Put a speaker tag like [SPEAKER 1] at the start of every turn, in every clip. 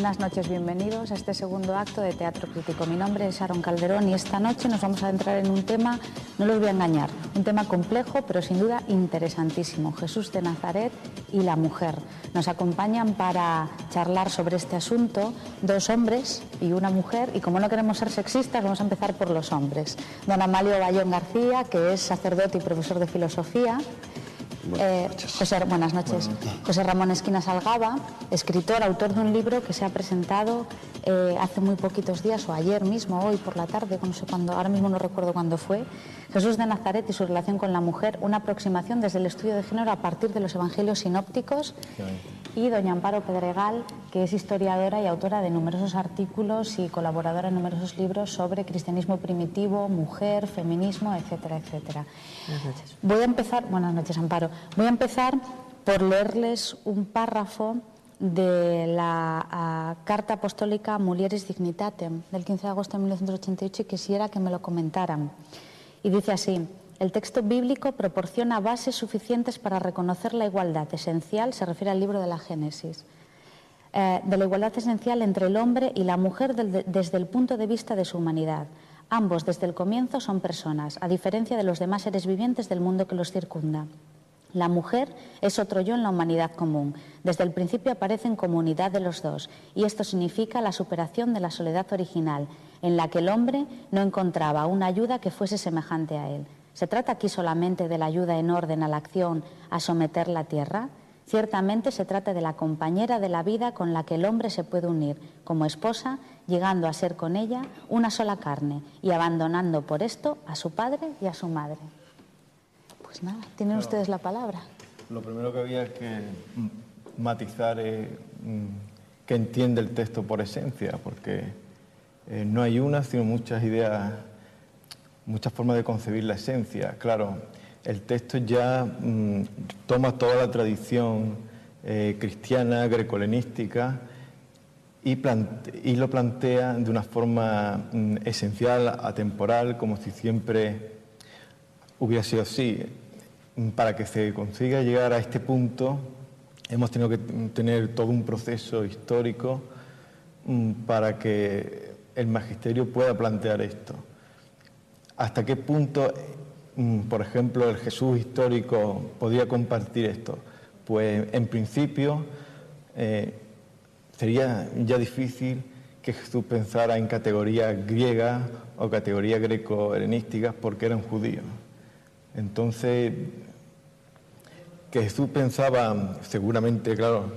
[SPEAKER 1] Buenas noches, bienvenidos a este segundo acto de Teatro Crítico. Mi nombre es Sharon Calderón y esta noche nos vamos a adentrar en un tema, no los voy a engañar, un tema complejo pero sin duda interesantísimo: Jesús de Nazaret y la mujer. Nos acompañan para charlar sobre este asunto dos hombres y una mujer, y como no queremos ser sexistas vamos a empezar por los hombres. Don Amalio Bayón García, que es sacerdote y profesor de filosofía. Buenas noches. José Ramón Esquinas Algaba, escritor, autor de un libro que se ha presentado hace muy poquitos días, o ayer mismo, hoy por la tarde, no sé cuándo, ahora mismo no recuerdo cuándo fue. Jesús de Nazaret y su relación con la mujer, una aproximación desde el estudio de género a partir de los evangelios sinópticos. Y doña Amparo Pedregal, que es historiadora y autora de numerosos artículos y colaboradora en numerosos libros sobre cristianismo primitivo, mujer, feminismo, etcétera, etcétera.
[SPEAKER 2] Buenas noches.
[SPEAKER 1] Buenas noches, Amparo. Voy a empezar por leerles un párrafo de la Carta Apostólica Mulieris Dignitatem del 15 de agosto de 1988 y quisiera que me lo comentaran. Y dice así: el texto bíblico proporciona bases suficientes para reconocer la igualdad esencial, se refiere al libro de la Génesis, de la igualdad esencial entre el hombre y la mujer desde el punto de vista de su humanidad. Ambos desde el comienzo son personas, a diferencia de los demás seres vivientes del mundo que los circunda. La mujer es otro yo en la humanidad común. Desde el principio aparecen como unidad de los dos, y esto significa la superación de la soledad original, en la que el hombre no encontraba una ayuda que fuese semejante a él. ¿Se trata aquí solamente de la ayuda en orden a la acción, a someter la tierra? Ciertamente se trata de la compañera de la vida con la que el hombre se puede unir como esposa, llegando a ser con ella una sola carne y abandonando por esto a su padre y a su madre. Pues nada, tienen ustedes la palabra.
[SPEAKER 3] Lo primero que había que matizar es que entiende el texto por esencia, porque no hay una, sino muchas ideas, muchas formas de concebir la esencia. Claro, el texto ya toma toda la tradición cristiana, grecohelenística, y lo plantea de una forma esencial, atemporal, como si siempre hubiera sido así. Para que se consiga llegar a este punto, hemos tenido que tener todo un proceso histórico para que el magisterio pueda plantear esto. ¿Hasta qué punto, por ejemplo, el Jesús histórico podría compartir esto? Pues en principio sería ya difícil que Jesús pensara en categorías griegas o categorías greco-helenísticas porque eran judíos. Entonces, que Jesús pensaba, seguramente, claro,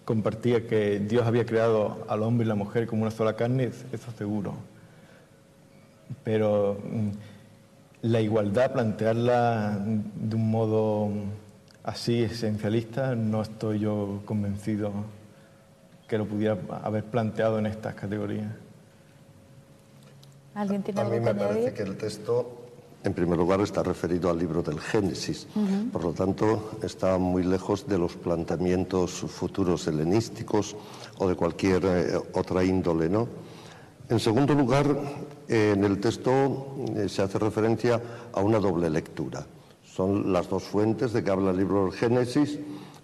[SPEAKER 3] compartía que Dios había creado al hombre y la mujer como una sola carne, eso seguro. Pero la igualdad, plantearla de un modo así esencialista, no estoy yo convencido que lo pudiera haber planteado en estas categorías.
[SPEAKER 1] ¿Alguien tiene
[SPEAKER 4] algo que añadir? A mí me parece que el texto, en primer lugar, está referido al libro del Génesis. Por lo tanto, está muy lejos de los planteamientos futuros helenísticos o de cualquier otra índole, ¿no? En segundo lugar, en el texto se hace referencia a una doble lectura. Son las dos fuentes de que habla el libro del Génesis.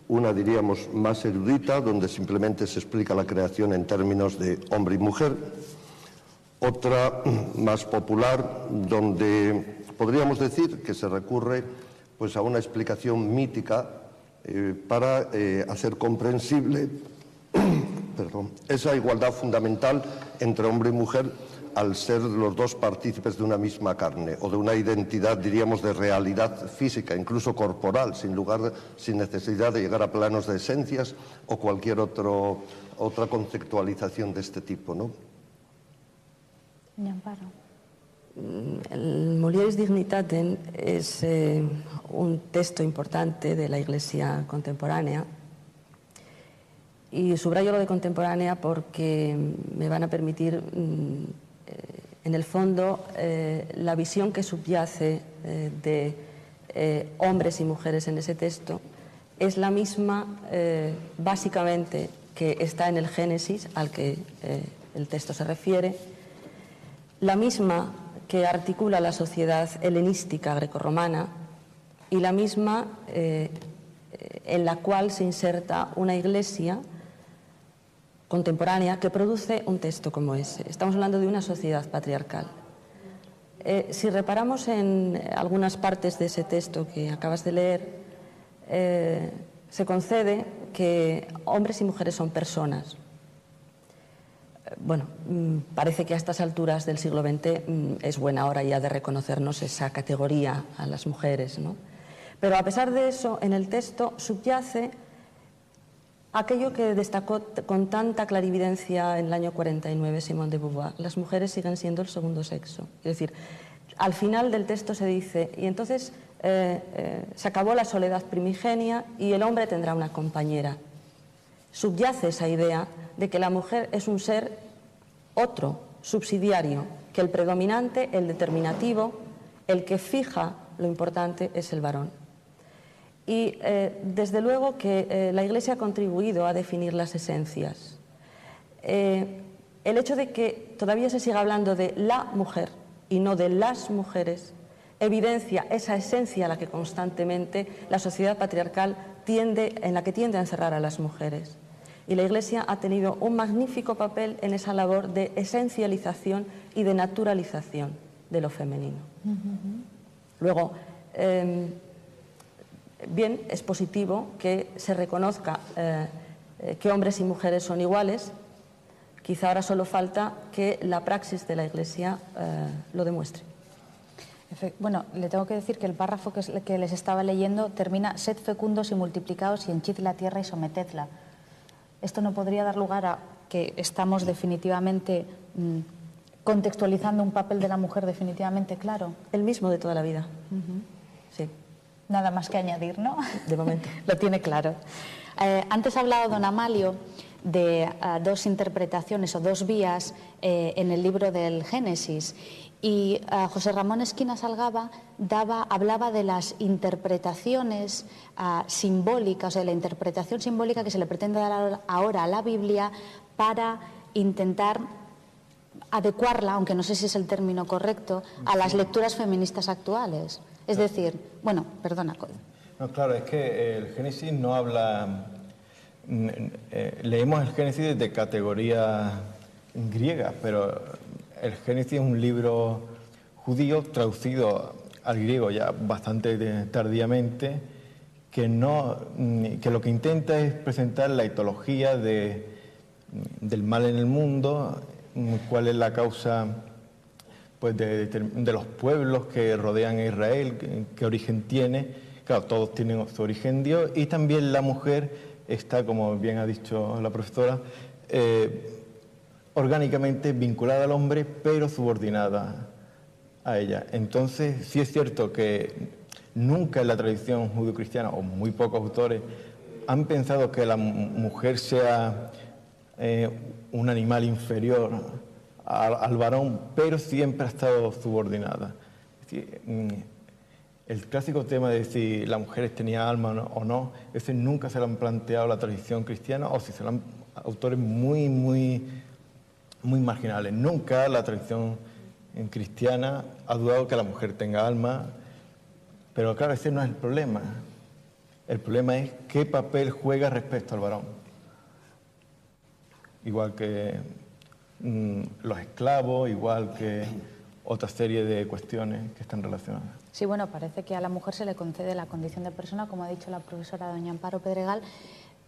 [SPEAKER 4] Una, diríamos, más erudita, donde simplemente se explica la creación en términos de hombre y mujer. Otra, más popular, donde podríamos decir que se recurre pues, a una explicación mítica para hacer comprensible esa igualdad fundamental entre hombre y mujer al ser los dos partícipes de una misma carne o de una identidad, diríamos, de realidad física, incluso corporal, sin necesidad de llegar a planos de esencias o cualquier otra conceptualización de este tipo, ¿no?
[SPEAKER 2] El Mulieris Dignitatem es un texto importante de la Iglesia contemporánea, y subrayo lo de contemporánea porque me van a permitir, en el fondo, la visión que subyace de hombres y mujeres en ese texto es la misma, básicamente, que está en el Génesis, al que el texto se refiere, la misma que articula la sociedad helenística grecorromana y la misma en la cual se inserta una iglesia contemporánea que produce un texto como ese. Estamos hablando de una sociedad patriarcal. Si reparamos en algunas partes de ese texto que acabas de leer, se concede que hombres y mujeres son personas. Bueno, parece que a estas alturas del siglo XX es buena hora ya de reconocernos esa categoría a las mujeres, ¿no? Pero a pesar de eso, en el texto subyace aquello que destacó con tanta clarividencia en el año 49 Simone de Beauvoir: las mujeres siguen siendo el segundo sexo. Es decir, al final del texto se dice, y entonces se acabó la soledad primigenia y el hombre tendrá una compañera. Subyace esa idea de que la mujer es un ser otro, subsidiario, que el predominante, el determinativo, el que fija lo importante es el varón. Y desde luego que la Iglesia ha contribuido a definir las esencias. El hecho de que todavía se siga hablando de la mujer y no de las mujeres evidencia esa esencia a la que constantemente la sociedad patriarcal en la que tiende a encerrar a las mujeres. Y la Iglesia ha tenido un magnífico papel en esa labor de esencialización y de naturalización de lo femenino. Luego, bien, es positivo que se reconozca que hombres y mujeres son iguales. Quizá ahora solo falta que la praxis de la Iglesia lo demuestre.
[SPEAKER 1] Bueno, le tengo que decir que el párrafo que les estaba leyendo termina: sed fecundos y multiplicaos y henchid la tierra y sometedla. Esto no podría dar lugar a que estamos definitivamente contextualizando un papel de la mujer definitivamente claro.
[SPEAKER 2] El mismo de toda la vida. Sí.
[SPEAKER 1] Nada más que añadir, ¿no?
[SPEAKER 2] De momento.
[SPEAKER 1] Lo tiene claro. Antes ha hablado don Amalio de dos interpretaciones o dos vías en el libro del Génesis, y José Ramón Esquinas Algaba hablaba de las interpretaciones simbólicas, o sea, la interpretación simbólica que se le pretende dar ahora a la Biblia para intentar adecuarla, aunque no sé si es el término correcto, a las lecturas feministas actuales. Es decir, bueno, perdona.
[SPEAKER 3] No, claro, es que el Génesis no habla... leemos el Génesis de categoría griega, pero el Génesis es un libro judío traducido al griego ya bastante tardíamente, que lo que intenta es presentar la etología del mal en el mundo, cuál es la causa pues de los pueblos que rodean a Israel, qué origen tiene. Claro, todos tienen su origen Dios, y también la mujer está, como bien ha dicho la profesora, orgánicamente vinculada al hombre, pero subordinada a ella. Entonces, sí es cierto que nunca en la tradición judio-cristiana, o muy pocos autores, han pensado que la mujer sea un animal inferior al varón, pero siempre ha estado subordinada. Es decir, el clásico tema de si las mujeres tenían alma o no, ese nunca se lo han planteado la tradición cristiana, o si se lo han autores muy marginales. Nunca la tradición cristiana ha dudado que la mujer tenga alma, pero claro, ese no es el problema. El problema es qué papel juega respecto al varón. Igual que los esclavos, igual que otra serie de cuestiones que están relacionadas.
[SPEAKER 1] Sí, bueno, parece que a la mujer se le concede la condición de persona, como ha dicho la profesora doña Amparo Pedregal,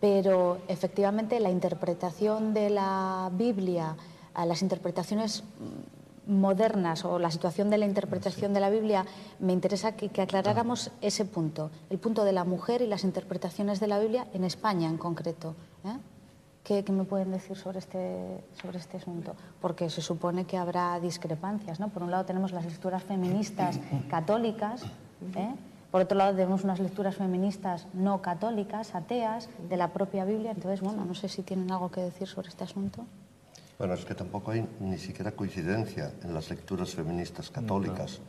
[SPEAKER 1] pero efectivamente la interpretación de la Biblia, las interpretaciones modernas o la situación de la interpretación de la Biblia, me interesa que aclaráramos ese punto, el punto de la mujer y las interpretaciones de la Biblia en España en concreto. ¿Qué me pueden decir sobre este asunto? Porque se supone que habrá discrepancias, ¿no? Por un lado tenemos las lecturas feministas católicas, por otro lado tenemos unas lecturas feministas no católicas, ateas, de la propia Biblia. Entonces, bueno, no sé si tienen algo que decir sobre este asunto.
[SPEAKER 4] Bueno, es que tampoco hay ni siquiera coincidencia en las lecturas feministas católicas,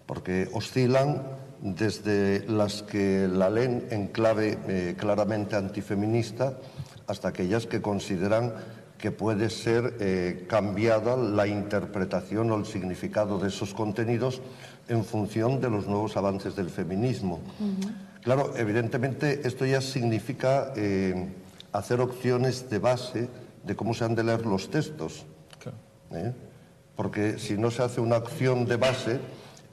[SPEAKER 4] porque oscilan desde las que la leen en clave claramente antifeminista hasta aquellas que consideran que puede ser cambiada la interpretación o el significado de esos contenidos en función de los nuevos avances del feminismo. Claro, evidentemente esto ya significa hacer opciones de base de cómo se han de leer los textos.
[SPEAKER 3] Claro.
[SPEAKER 4] Porque si no se hace una acción de base,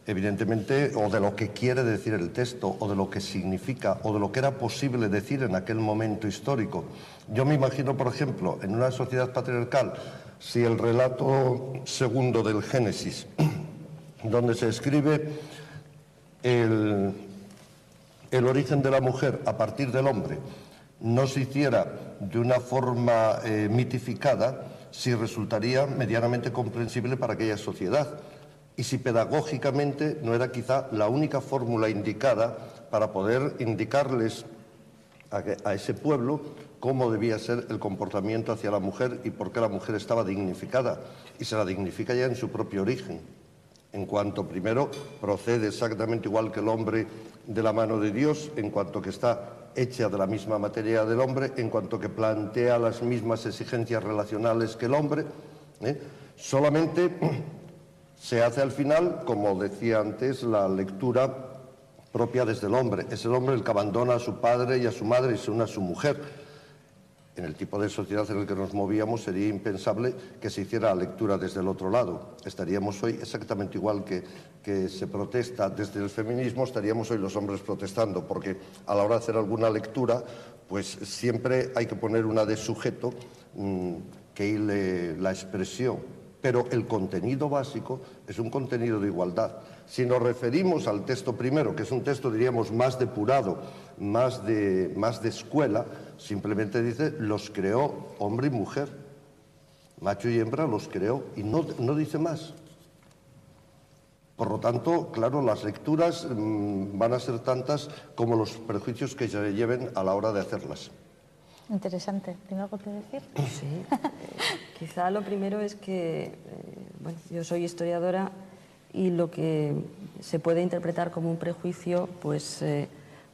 [SPEAKER 4] evidentemente, o de lo que quiere decir el texto, o de lo que significa, o de lo que era posible decir en aquel momento histórico. Yo me imagino, por ejemplo, en una sociedad patriarcal, si el relato segundo del Génesis, donde se escribe el origen de la mujer a partir del hombre, no se hiciera de una forma mitificada, si resultaría medianamente comprensible para aquella sociedad. Y si pedagógicamente no era quizá la única fórmula indicada para poder indicarles a ese pueblo cómo debía ser el comportamiento hacia la mujer y por qué la mujer estaba dignificada. Y se la dignifica ya en su propio origen, en cuanto primero procede exactamente igual que el hombre de la mano de Dios, en cuanto que está hecha de la misma materia del hombre, en cuanto que plantea las mismas exigencias relacionales que el hombre. Solamente se hace al final, como decía antes, la lectura propia desde el hombre. Es el hombre el que abandona a su padre y a su madre y se une a su mujer. En el tipo de sociedad en el que nos movíamos sería impensable que se hiciera la lectura desde el otro lado. Estaríamos hoy exactamente igual que se protesta desde el feminismo, estaríamos hoy los hombres protestando, porque a la hora de hacer alguna lectura, pues siempre hay que poner una de sujeto que hile la expresión. Pero el contenido básico es un contenido de igualdad. Si nos referimos al texto primero, que es un texto, diríamos, más depurado, más de escuela, simplemente dice, los creó hombre y mujer. Macho y hembra los creó y no dice más. Por lo tanto, claro, las lecturas van a ser tantas como los prejuicios que se lleven a la hora de hacerlas.
[SPEAKER 1] Interesante. ¿Tiene algo que decir?
[SPEAKER 2] Sí. Quizá lo primero es que, bueno, yo soy historiadora y lo que se puede interpretar como un prejuicio, pues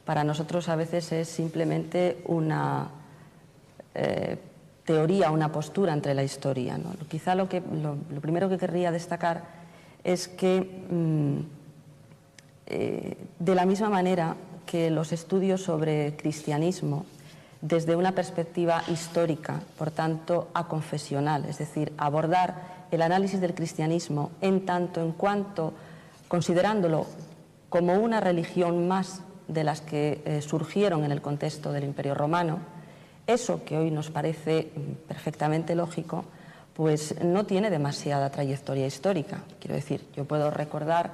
[SPEAKER 2] para nosotros a veces es simplemente una teoría, una postura entre la historia, ¿no? Quizá lo primero que querría destacar es que de la misma manera que los estudios sobre cristianismo, desde una perspectiva histórica, por tanto aconfesional, es decir, abordar el análisis del cristianismo en tanto en cuanto considerándolo como una religión más de las que surgieron en el contexto del Imperio Romano, eso que hoy nos parece perfectamente lógico, pues no tiene demasiada trayectoria histórica. Quiero decir, yo puedo recordar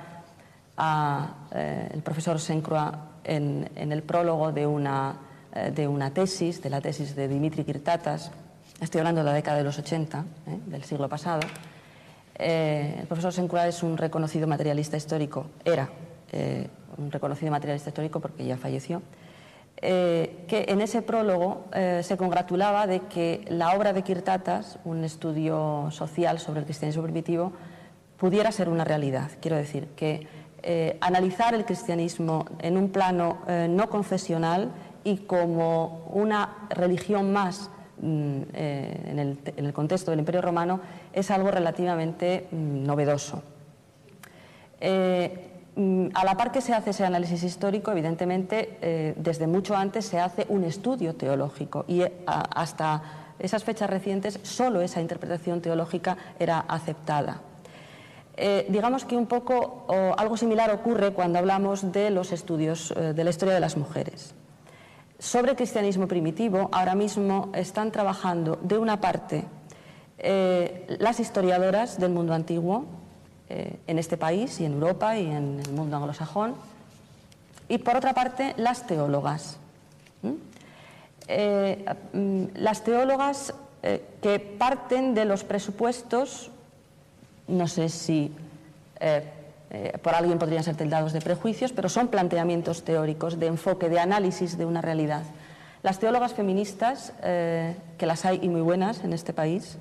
[SPEAKER 2] al profesor Sencroix en el prólogo de la tesis de Dimitri Kirtatas, estoy hablando de la década de los 80, del siglo pasado. El profesor Sencroix es un reconocido materialista histórico, era un reconocido materialista histórico porque ya falleció, que en ese prólogo se congratulaba de que la obra de Kirtatas, un estudio social sobre el cristianismo primitivo, pudiera ser una realidad. Quiero decir que analizar el cristianismo en un plano no confesional y como una religión más en el contexto del Imperio Romano es algo relativamente novedoso. A la par que se hace ese análisis histórico, evidentemente, desde mucho antes se hace un estudio teológico y hasta esas fechas recientes solo esa interpretación teológica era aceptada. Digamos que un poco algo similar ocurre cuando hablamos de los estudios de la historia de las mujeres. Sobre el cristianismo primitivo, ahora mismo están trabajando, de una parte, las historiadoras del mundo antiguo, en este país y en Europa y en el mundo anglosajón, y por otra parte, las teólogas. Las teólogas que parten de los presupuestos, no sé si por alguien podrían ser tildados de prejuicios, pero son planteamientos teóricos de enfoque, de análisis de una realidad. Las teólogas feministas, que las hay y muy buenas en este país,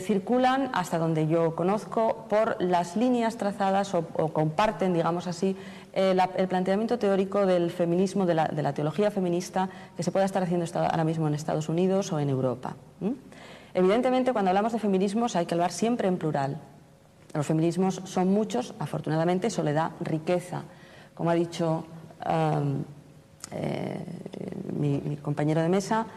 [SPEAKER 2] circulan, hasta donde yo conozco, por las líneas trazadas o comparten, digamos así, el planteamiento teórico del feminismo, de la teología feminista que se pueda estar haciendo ahora mismo en Estados Unidos o en Europa. Evidentemente, cuando hablamos de feminismos hay que hablar siempre en plural. Los feminismos son muchos, afortunadamente eso le da riqueza. Como ha dicho mi compañero de mesa,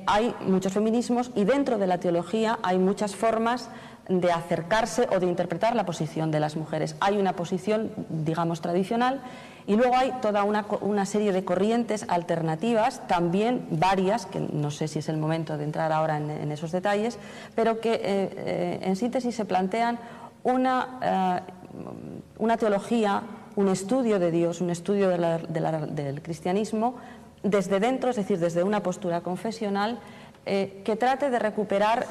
[SPEAKER 2] hay muchos feminismos y dentro de la teología hay muchas formas de acercarse o de interpretar la posición de las mujeres. Hay una posición, digamos, tradicional, y luego hay toda una serie de corrientes alternativas, también varias, que no sé si es el momento de entrar ahora en esos detalles, pero que en síntesis se plantean una teología, un estudio de Dios, un estudio del cristianismo desde dentro, es decir, desde una postura confesional, que trate de recuperar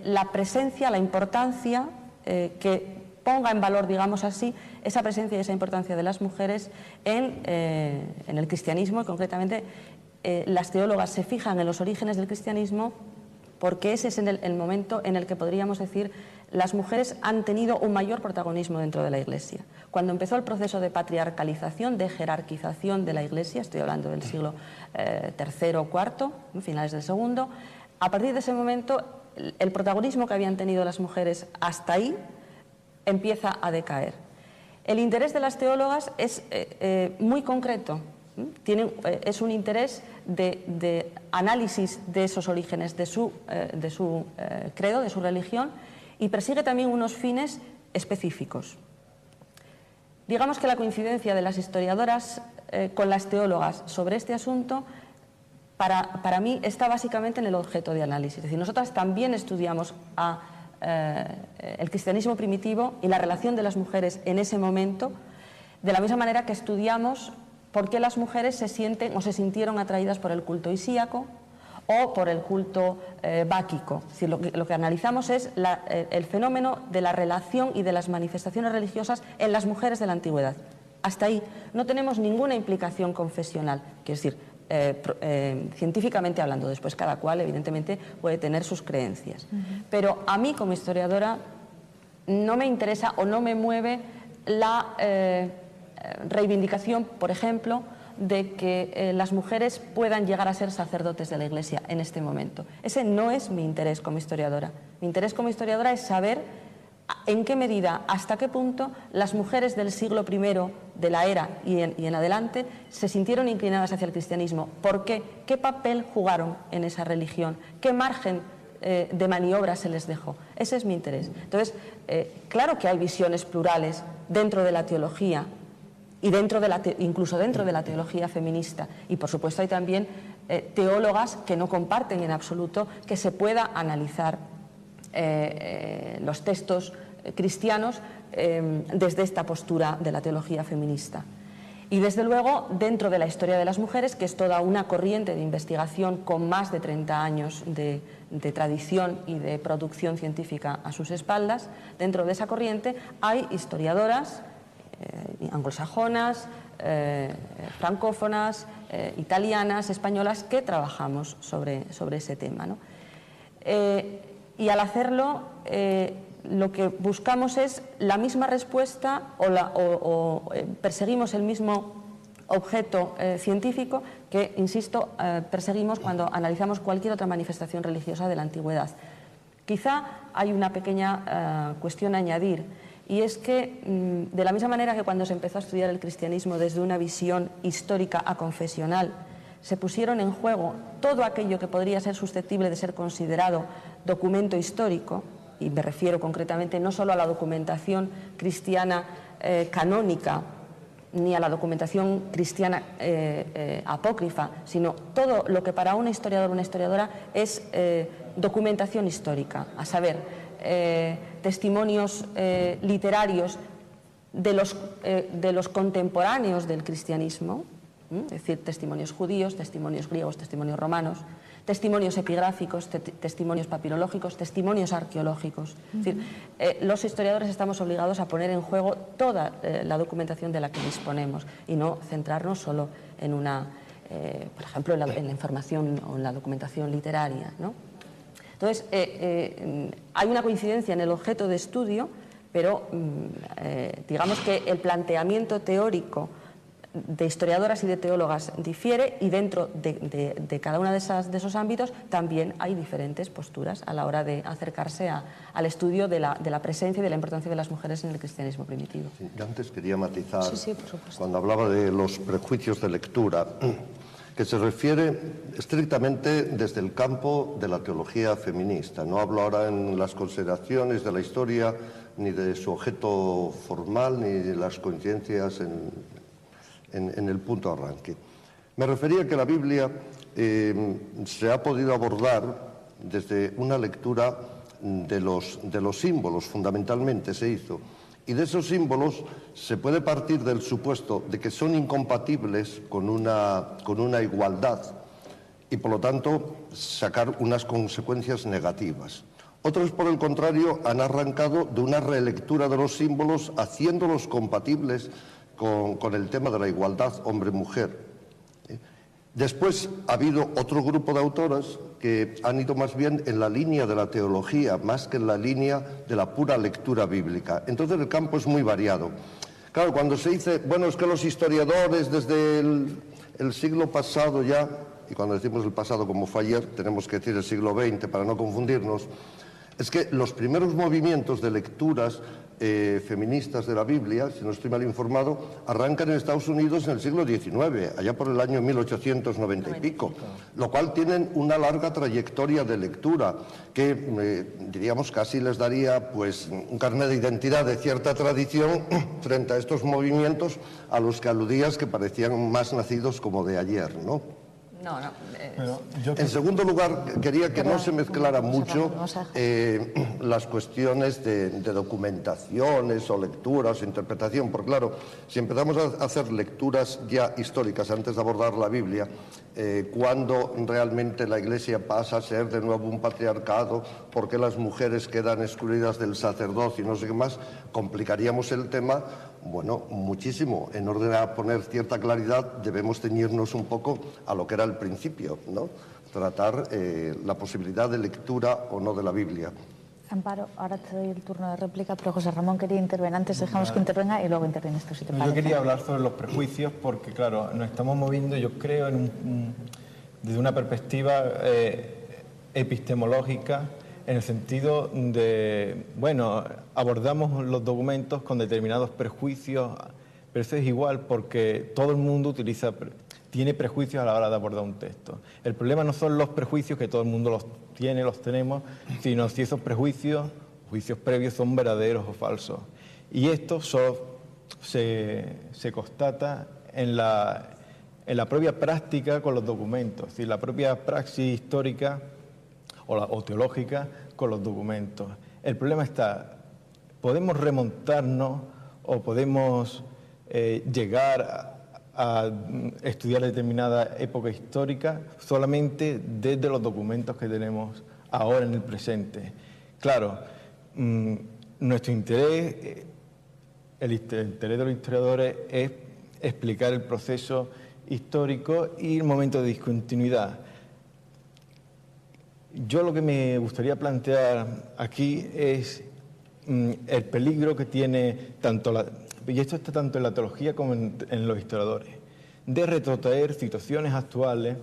[SPEAKER 2] la presencia, la importancia, que ponga en valor, digamos así, esa presencia y esa importancia de las mujeres en el cristianismo, y concretamente las teólogas se fijan en los orígenes del cristianismo porque ese es el momento en el que podríamos decir las mujeres han tenido un mayor protagonismo dentro de la Iglesia. Cuando empezó el proceso de patriarcalización, de jerarquización de la Iglesia, estoy hablando del siglo III o IV, finales del segundo, a partir de ese momento el protagonismo que habían tenido las mujeres hasta ahí empieza a decaer. El interés de las teólogas es muy concreto. Es un interés de análisis de esos orígenes, de su credo, de su religión, y persigue también unos fines específicos. Digamos que la coincidencia de las historiadoras con las teólogas sobre este asunto, para mí, está básicamente en el objeto de análisis. Es decir, nosotras también estudiamos el cristianismo primitivo y la relación de las mujeres en ese momento, de la misma manera que estudiamos por qué las mujeres se sienten o se sintieron atraídas por el culto isíaco o por el culto báquico. Es decir, lo que analizamos es el fenómeno de la relación y de las manifestaciones religiosas en las mujeres de la antigüedad. Hasta ahí no tenemos ninguna implicación confesional, quiero decir, científicamente hablando. Después cada cual evidentemente puede tener sus creencias. Pero a mí como historiadora no me interesa o no me mueve la reivindicación, por ejemplo, de que las mujeres puedan llegar a ser sacerdotes de la Iglesia en este momento. Ese no es mi interés como historiadora. Mi interés como historiadora es saber en qué medida, hasta qué punto las mujeres del siglo I de la era y en adelante se sintieron inclinadas hacia el cristianismo. ¿Por qué? ¿Qué papel jugaron en esa religión? ¿Qué margen de maniobra se les dejó? Ese es mi interés. Entonces, claro que hay visiones plurales dentro de la teología y incluso dentro de la teología feminista, y por supuesto hay también teólogas que no comparten en absoluto que se pueda analizar los textos cristianos desde esta postura de la teología feminista. Y desde luego dentro de la historia de las mujeres, que es toda una corriente de investigación con más de 30 años de tradición y de producción científica a sus espaldas, dentro de esa corriente hay historiadoras anglosajonas, francófonas, italianas, españolas, que trabajamos sobre ese tema, ¿no? Y al hacerlo, lo que buscamos es la misma respuesta o perseguimos el mismo objeto científico que, insisto, perseguimos cuando analizamos cualquier otra manifestación religiosa de la antigüedad. Quizá hay una pequeña cuestión a añadir, y es que, de la misma manera que cuando se empezó a estudiar el cristianismo desde una visión histórica a confesional, se pusieron en juego todo aquello que podría ser susceptible de ser considerado documento histórico, y me refiero concretamente no solo a la documentación cristiana canónica, ni a la documentación cristiana apócrifa, sino todo lo que para un historiador o una historiadora es documentación histórica, a saber, testimonios literarios de los contemporáneos del cristianismo, es decir, testimonios judíos, testimonios griegos, testimonios romanos, testimonios epigráficos, testimonios papirológicos, testimonios arqueológicos. Es decir, los historiadores estamos obligados a poner en juego toda la documentación de la que disponemos y no centrarnos solo en por ejemplo, en la información o en la documentación literaria, ¿no? Entonces, hay una coincidencia en el objeto de estudio, pero digamos que el planteamiento teórico de historiadoras y de teólogas difiere, y dentro de cada uno de esos ámbitos también hay diferentes posturas a la hora de acercarse al estudio de la presencia y de la importancia de las mujeres en el cristianismo primitivo.
[SPEAKER 4] Sí, yo antes quería matizar,
[SPEAKER 1] sí, por supuesto,
[SPEAKER 4] cuando hablaba de los prejuicios de lectura, que se refiere estrictamente desde el campo de la teología feminista. No hablo ahora en las consideraciones de la historia, ni de su objeto formal, ni de las coincidencias en el punto de arranque. Me refería a que la Biblia se ha podido abordar desde una lectura de los símbolos, fundamentalmente se hizo. Y de esos símbolos se puede partir del supuesto de que son incompatibles con una igualdad y, por lo tanto, sacar unas consecuencias negativas. Otros, por el contrario, han arrancado de una relectura de los símbolos haciéndolos compatibles con el tema de la igualdad hombre-mujer. Después ha habido otro grupo de autoras que han ido más bien en la línea de la teología, más que en la línea de la pura lectura bíblica. Entonces el campo es muy variado. Claro, cuando se dice, bueno, es que los historiadores desde el siglo pasado ya, y cuando decimos el pasado como fue ayer, tenemos que decir el siglo XX para no confundirnos, es que los primeros movimientos de lecturas feministas de la Biblia, si no estoy mal informado, arrancan en Estados Unidos en el siglo XIX, allá por el año 1890 y pico, lo cual tienen una larga trayectoria de lectura que, diríamos, casi les daría pues un carnet de identidad de cierta tradición frente a estos movimientos a los que aludías que parecían más nacidos como de ayer, ¿no? En segundo lugar, quería que no se mezclara mucho las cuestiones de documentaciones o lecturas o interpretación, porque claro, si empezamos a hacer lecturas ya históricas antes de abordar la Biblia, cuando realmente la Iglesia pasa a ser de nuevo un patriarcado, por qué las mujeres quedan excluidas del sacerdocio y no sé qué más, complicaríamos el tema. Bueno, muchísimo. En orden a poner cierta claridad, debemos ceñirnos un poco a lo que era el principio, ¿no? Tratar la posibilidad de lectura o no de la Biblia.
[SPEAKER 1] Amparo, ahora te doy el turno de réplica, pero José Ramón quería intervenir. Antes dejamos que intervenga y luego intervienes tú, si te parece.
[SPEAKER 3] Yo quería hablar sobre los prejuicios porque, claro, nos estamos moviendo, yo creo, desde una perspectiva epistemológica, en el sentido de, bueno, abordamos los documentos con determinados prejuicios, pero eso es igual porque todo el mundo tiene prejuicios a la hora de abordar un texto. El problema no son los prejuicios, que todo el mundo los tiene, los tenemos, sino si esos juicios previos son verdaderos o falsos. Y esto solo se constata en la propia práctica con los documentos, es decir, la propia praxis histórica o teológica con los documentos. El problema está, podemos remontarnos o podemos llegar a estudiar determinada época histórica solamente desde los documentos que tenemos ahora en el presente. Claro, nuestro interés, el interés de los historiadores es explicar el proceso histórico y el momento de discontinuidad. Yo lo que me gustaría plantear aquí es el peligro que tiene y esto está tanto en la teología como en los historiadores, de retrotraer situaciones actuales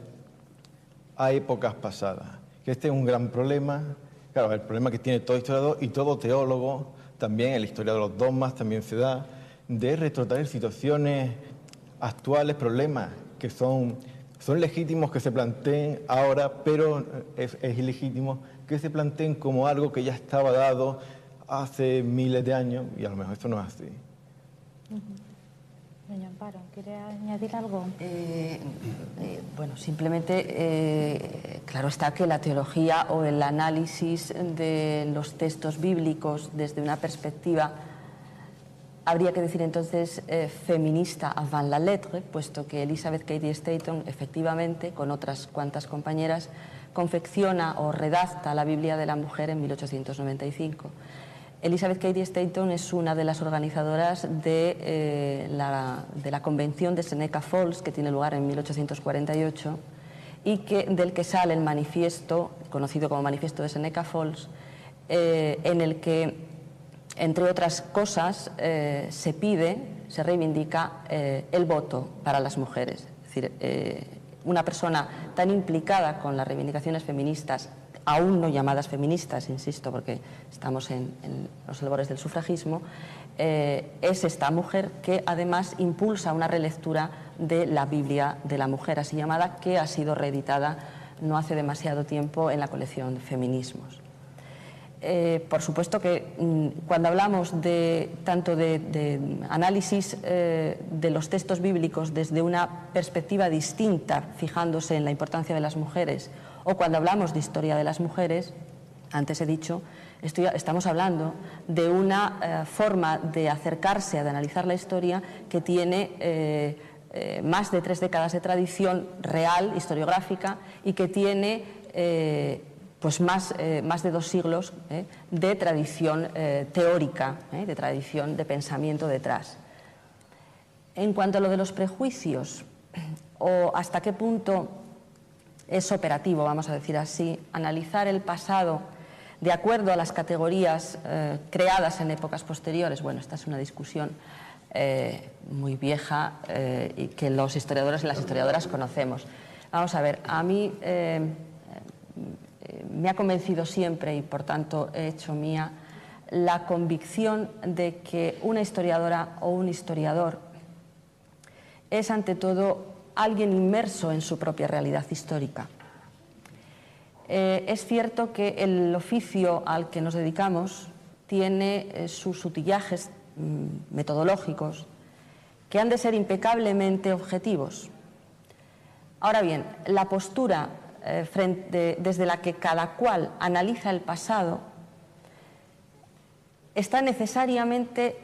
[SPEAKER 3] a épocas pasadas. Que este es un gran problema, claro, el problema que tiene todo historiador y todo teólogo, también en la historia de los dogmas también se da, de retrotraer situaciones actuales, problemas que son legítimos que se planteen ahora, pero es ilegítimo que se planteen como algo que ya estaba dado hace miles de años, y a lo mejor esto no es así.
[SPEAKER 1] Doña Amparo, ¿quiere añadir algo?
[SPEAKER 2] Bueno, simplemente, claro está que la teología o el análisis de los textos bíblicos desde una perspectiva, habría que decir entonces feminista avant la lettre, puesto que Elizabeth Cady Stanton, efectivamente, con otras cuantas compañeras, confecciona o redacta la Biblia de la Mujer en 1895. Elizabeth Cady Stanton es una de las organizadoras de la Convención de Seneca Falls, que tiene lugar en 1848, y del que sale el manifiesto, conocido como Manifiesto de Seneca Falls, en el que, entre otras cosas, se reivindica el voto para las mujeres. Es decir, una persona tan implicada con las reivindicaciones feministas aún no llamadas feministas, insisto, porque estamos en los albores del sufragismo, es esta mujer que además impulsa una relectura de la Biblia de la mujer, así llamada, que ha sido reeditada no hace demasiado tiempo en la colección Feminismos. Por supuesto que cuando hablamos tanto de análisis de los textos bíblicos desde una perspectiva distinta, fijándose en la importancia de las mujeres, o cuando hablamos de historia de las mujeres, antes he dicho, estamos hablando de una forma de acercarse, de analizar la historia que tiene más de 3 décadas de tradición real, historiográfica, y que tiene pues más de 2 siglos de tradición teórica, de tradición de pensamiento detrás. En cuanto a lo de los prejuicios, o hasta qué punto es operativo, vamos a decir así, analizar el pasado de acuerdo a las categorías creadas en épocas posteriores, bueno, esta es una discusión muy vieja y que los historiadores y las historiadoras conocemos. Vamos a ver, a mí me ha convencido siempre y por tanto he hecho mía la convicción de que una historiadora o un historiador es ante todo alguien inmerso en su propia realidad histórica. Es cierto que el oficio al que nos dedicamos tiene sus utillajes metodológicos que han de ser impecablemente objetivos. Ahora bien, la postura desde la que cada cual analiza el pasado está necesariamente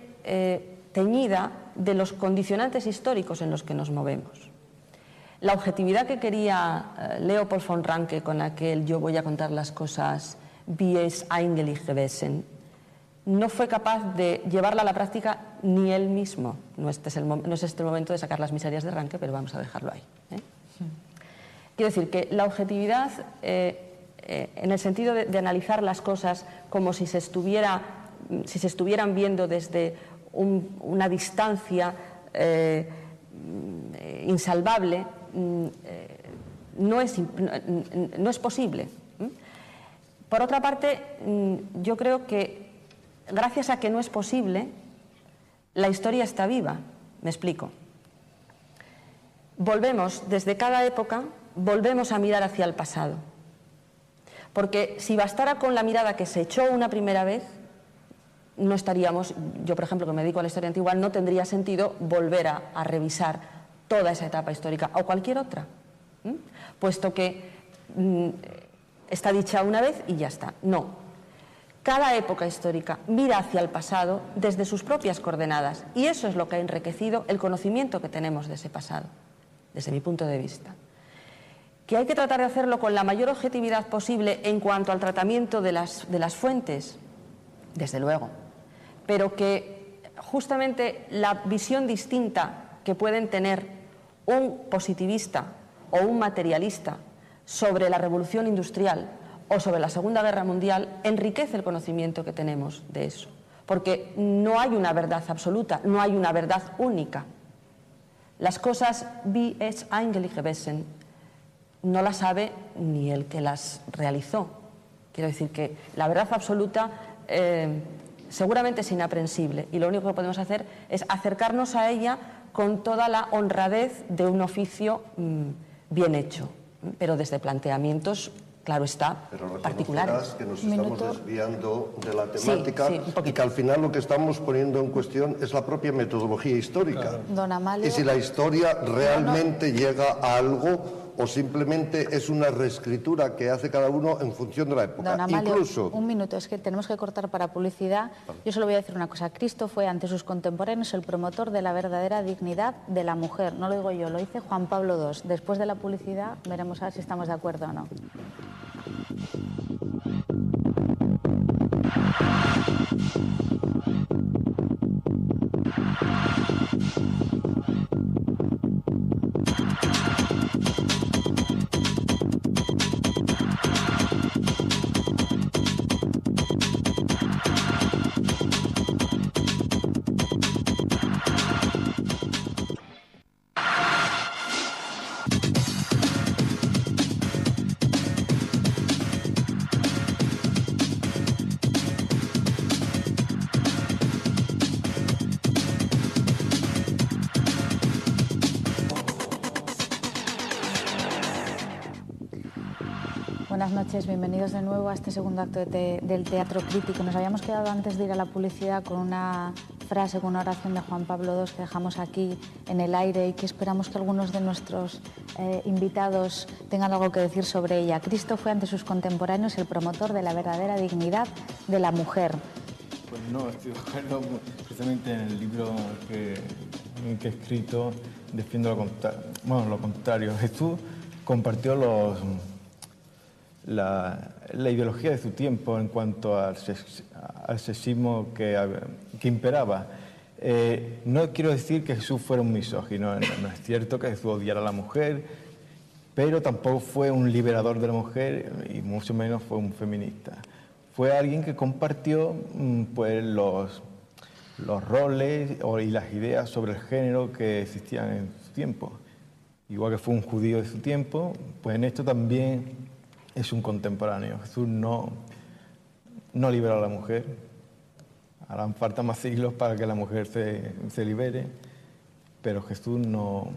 [SPEAKER 2] teñida de los condicionantes históricos en los que nos movemos. La objetividad que quería Leopold von Ranke con aquel "yo voy a contar las cosas wie es eigentlich gewesen", no fue capaz de llevarla a la práctica ni él mismo. No es este el momento de sacar las miserias de Ranke, pero vamos a dejarlo ahí. Quiero decir que la objetividad, en el sentido de analizar las cosas como si se estuvieran viendo desde una distancia insalvable, no es posible. Por otra parte, yo creo que gracias a que no es posible, la historia está viva. Me explico. Volvemos, desde cada época, volvemos a mirar hacia el pasado. Porque si bastara con la mirada que se echó una primera vez, no estaríamos, yo por ejemplo que me dedico a la historia antigua, no tendría sentido volver a revisar toda esa etapa histórica o cualquier otra, puesto que está dicha una vez y ya está. No, cada época histórica mira hacia el pasado desde sus propias coordenadas y eso es lo que ha enriquecido el conocimiento que tenemos de ese pasado, desde mi punto de vista. Que hay que tratar de hacerlo con la mayor objetividad posible en cuanto al tratamiento de las fuentes, desde luego, pero que justamente la visión distinta que pueden tener un positivista o un materialista sobre la revolución industrial o sobre la Segunda Guerra Mundial enriquece el conocimiento que tenemos de eso, porque no hay una verdad absoluta, no hay una verdad única. Las cosas wie es eigentlich gewesen no las sabe ni el que las realizó. Quiero decir que la verdad absoluta seguramente es inaprensible y lo único que podemos hacer es acercarnos a ella con toda la honradez de un oficio bien hecho, pero desde planteamientos, claro está, particulares.
[SPEAKER 4] Que nos estamos desviando de la temática,
[SPEAKER 2] sí,
[SPEAKER 4] y que al final lo que estamos poniendo en cuestión es la propia metodología histórica.
[SPEAKER 1] Claro. Don Amalio,
[SPEAKER 4] y si la historia realmente llega a algo o simplemente es una reescritura que hace cada uno en función de la época.
[SPEAKER 1] Don Amalio,
[SPEAKER 4] incluso,
[SPEAKER 1] un minuto, es que tenemos que cortar para publicidad. Yo solo voy a decir una cosa. Cristo fue ante sus contemporáneos el promotor de la verdadera dignidad de la mujer. No lo digo yo, lo dice Juan Pablo II. Después de la publicidad veremos a ver si estamos de acuerdo o no. buenas noches. Bienvenidos de nuevo a este segundo acto del Teatro Crítico. Nos habíamos quedado antes de ir a la publicidad con una frase, con una oración de Juan Pablo II que dejamos aquí en el aire y que esperamos que algunos de nuestros invitados tengan algo que decir sobre ella. Cristo fue ante sus contemporáneos el promotor de la verdadera dignidad de la mujer.
[SPEAKER 3] Pues no, estoy de acuerdo. Precisamente en el libro que he escrito defiendo lo contrario. Jesús compartió la ideología de su tiempo en cuanto al sexismo que imperaba. No quiero decir que Jesús fuera un misógino, no es cierto que Jesús odiara a la mujer, pero tampoco fue un liberador de la mujer y mucho menos fue un feminista. Fue alguien que compartió pues, los roles y las ideas sobre el género que existían en su tiempo. Igual que fue un judío de su tiempo, pues en esto también es un contemporáneo. Jesús no liberó a la mujer. Harán falta más siglos para que la mujer se libere, pero Jesús no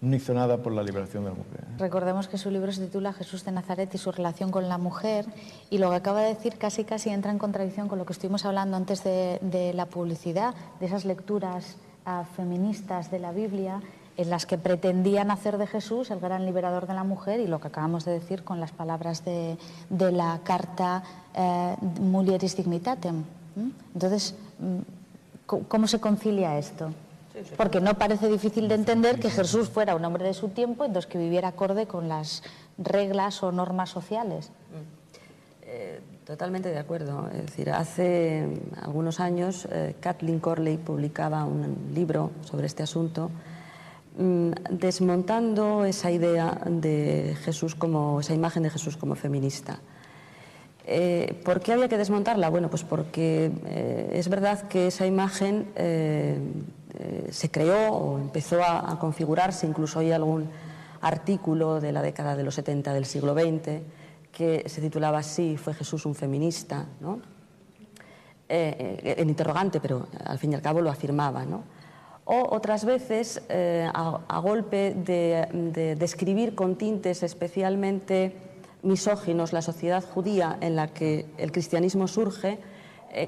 [SPEAKER 3] hizo nada por la liberación de la mujer.
[SPEAKER 1] Recordemos que su libro se titula Jesús de Nazaret y su relación con la mujer, y lo que acaba de decir casi entra en contradicción con lo que estuvimos hablando antes de la publicidad, de esas lecturas feministas de la Biblia en las que pretendían hacer de Jesús el gran liberador de la mujer, y lo que acabamos de decir con las palabras de la carta Mulieris Dignitatem. Entonces, ¿cómo se concilia esto? Porque no parece difícil de entender que Jesús fuera un hombre de su tiempo, entonces que viviera acorde con las reglas o normas sociales.
[SPEAKER 2] Totalmente de acuerdo. Es decir, hace algunos años Kathleen Corley publicaba un libro sobre este asunto, desmontando esa idea de Jesús esa imagen de Jesús como feminista. ¿Por qué había que desmontarla? Bueno, pues porque es verdad que esa imagen se creó o empezó a configurarse, incluso hay algún artículo de la década de los 70 del siglo XX que se titulaba así, ¿fue Jesús un feminista?, ¿no? En interrogante, pero al fin y al cabo lo afirmaba, ¿no? O otras veces, a golpe de describir con tintes especialmente misóginos la sociedad judía en la que el cristianismo surge,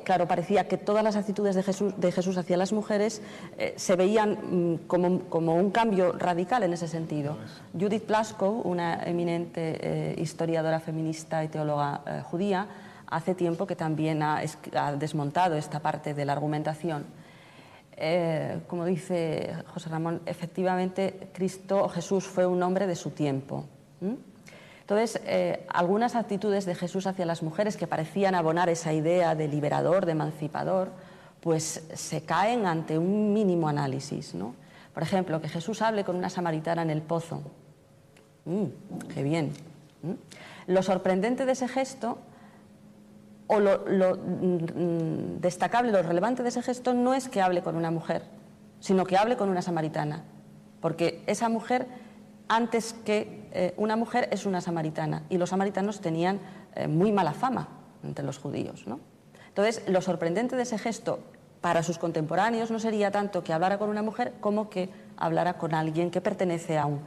[SPEAKER 2] claro, parecía que todas las actitudes de Jesús hacia las mujeres se veían como un cambio radical en ese sentido. Judith Plaskow, una eminente historiadora feminista y teóloga judía, hace tiempo que también ha desmontado esta parte de la argumentación. Como dice José Ramón, efectivamente Jesús fue un hombre de su tiempo. Entonces, algunas actitudes de Jesús hacia las mujeres que parecían abonar esa idea de liberador, de emancipador, pues se caen ante un mínimo análisis, ¿no? Por ejemplo, que Jesús hable con una samaritana en el pozo. ¡Qué bien! Lo sorprendente de ese gesto, o lo destacable, lo relevante de ese gesto, no es que hable con una mujer, sino que hable con una samaritana. Porque esa mujer, antes que una mujer, es una samaritana. Y los samaritanos tenían muy mala fama entre los judíos, ¿no? Entonces, lo sorprendente de ese gesto para sus contemporáneos no sería tanto que hablara con una mujer como que hablara con alguien que pertenece a un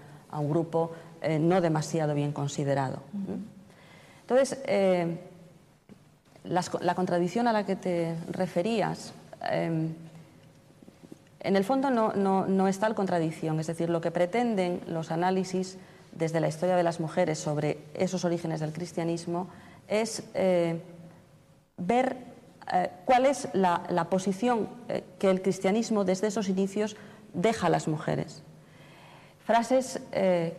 [SPEAKER 2] grupo no demasiado bien considerado. Entonces, la contradicción a la que te referías, en el fondo no es tal contradicción. Es decir, lo que pretenden los análisis desde la historia de las mujeres sobre esos orígenes del cristianismo es ver cuál es la posición que el cristianismo desde esos inicios deja a las mujeres. Frases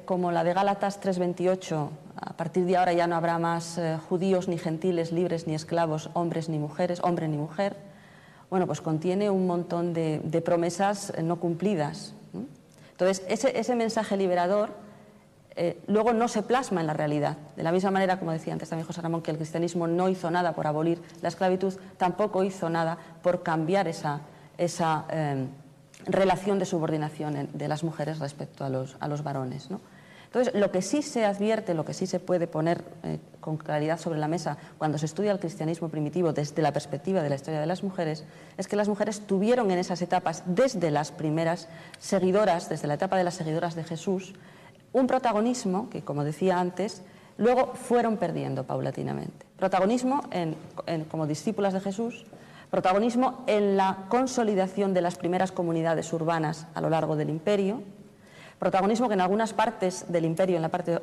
[SPEAKER 2] como la de Gálatas 3:28, a partir de ahora ya no habrá más judíos ni gentiles, libres ni esclavos, hombres ni mujeres, hombre ni mujer, bueno, pues contiene un montón de promesas no cumplidas. Entonces, ese mensaje liberador luego no se plasma en la realidad. De la misma manera, como decía antes también José Ramón, que el cristianismo no hizo nada por abolir la esclavitud, tampoco hizo nada por cambiar esa relación de subordinación de las mujeres respecto a los varones, ¿no? Entonces, lo que sí se advierte, lo que sí se puede poner con claridad sobre la mesa cuando se estudia el cristianismo primitivo desde la perspectiva de la historia de las mujeres, es que las mujeres tuvieron en esas etapas, desde las primeras seguidoras, desde la etapa de las seguidoras de Jesús, un protagonismo que, como decía antes, luego fueron perdiendo paulatinamente. Protagonismo como discípulas de Jesús, protagonismo en la consolidación de las primeras comunidades urbanas a lo largo del imperio, protagonismo que en algunas partes del imperio, en la parte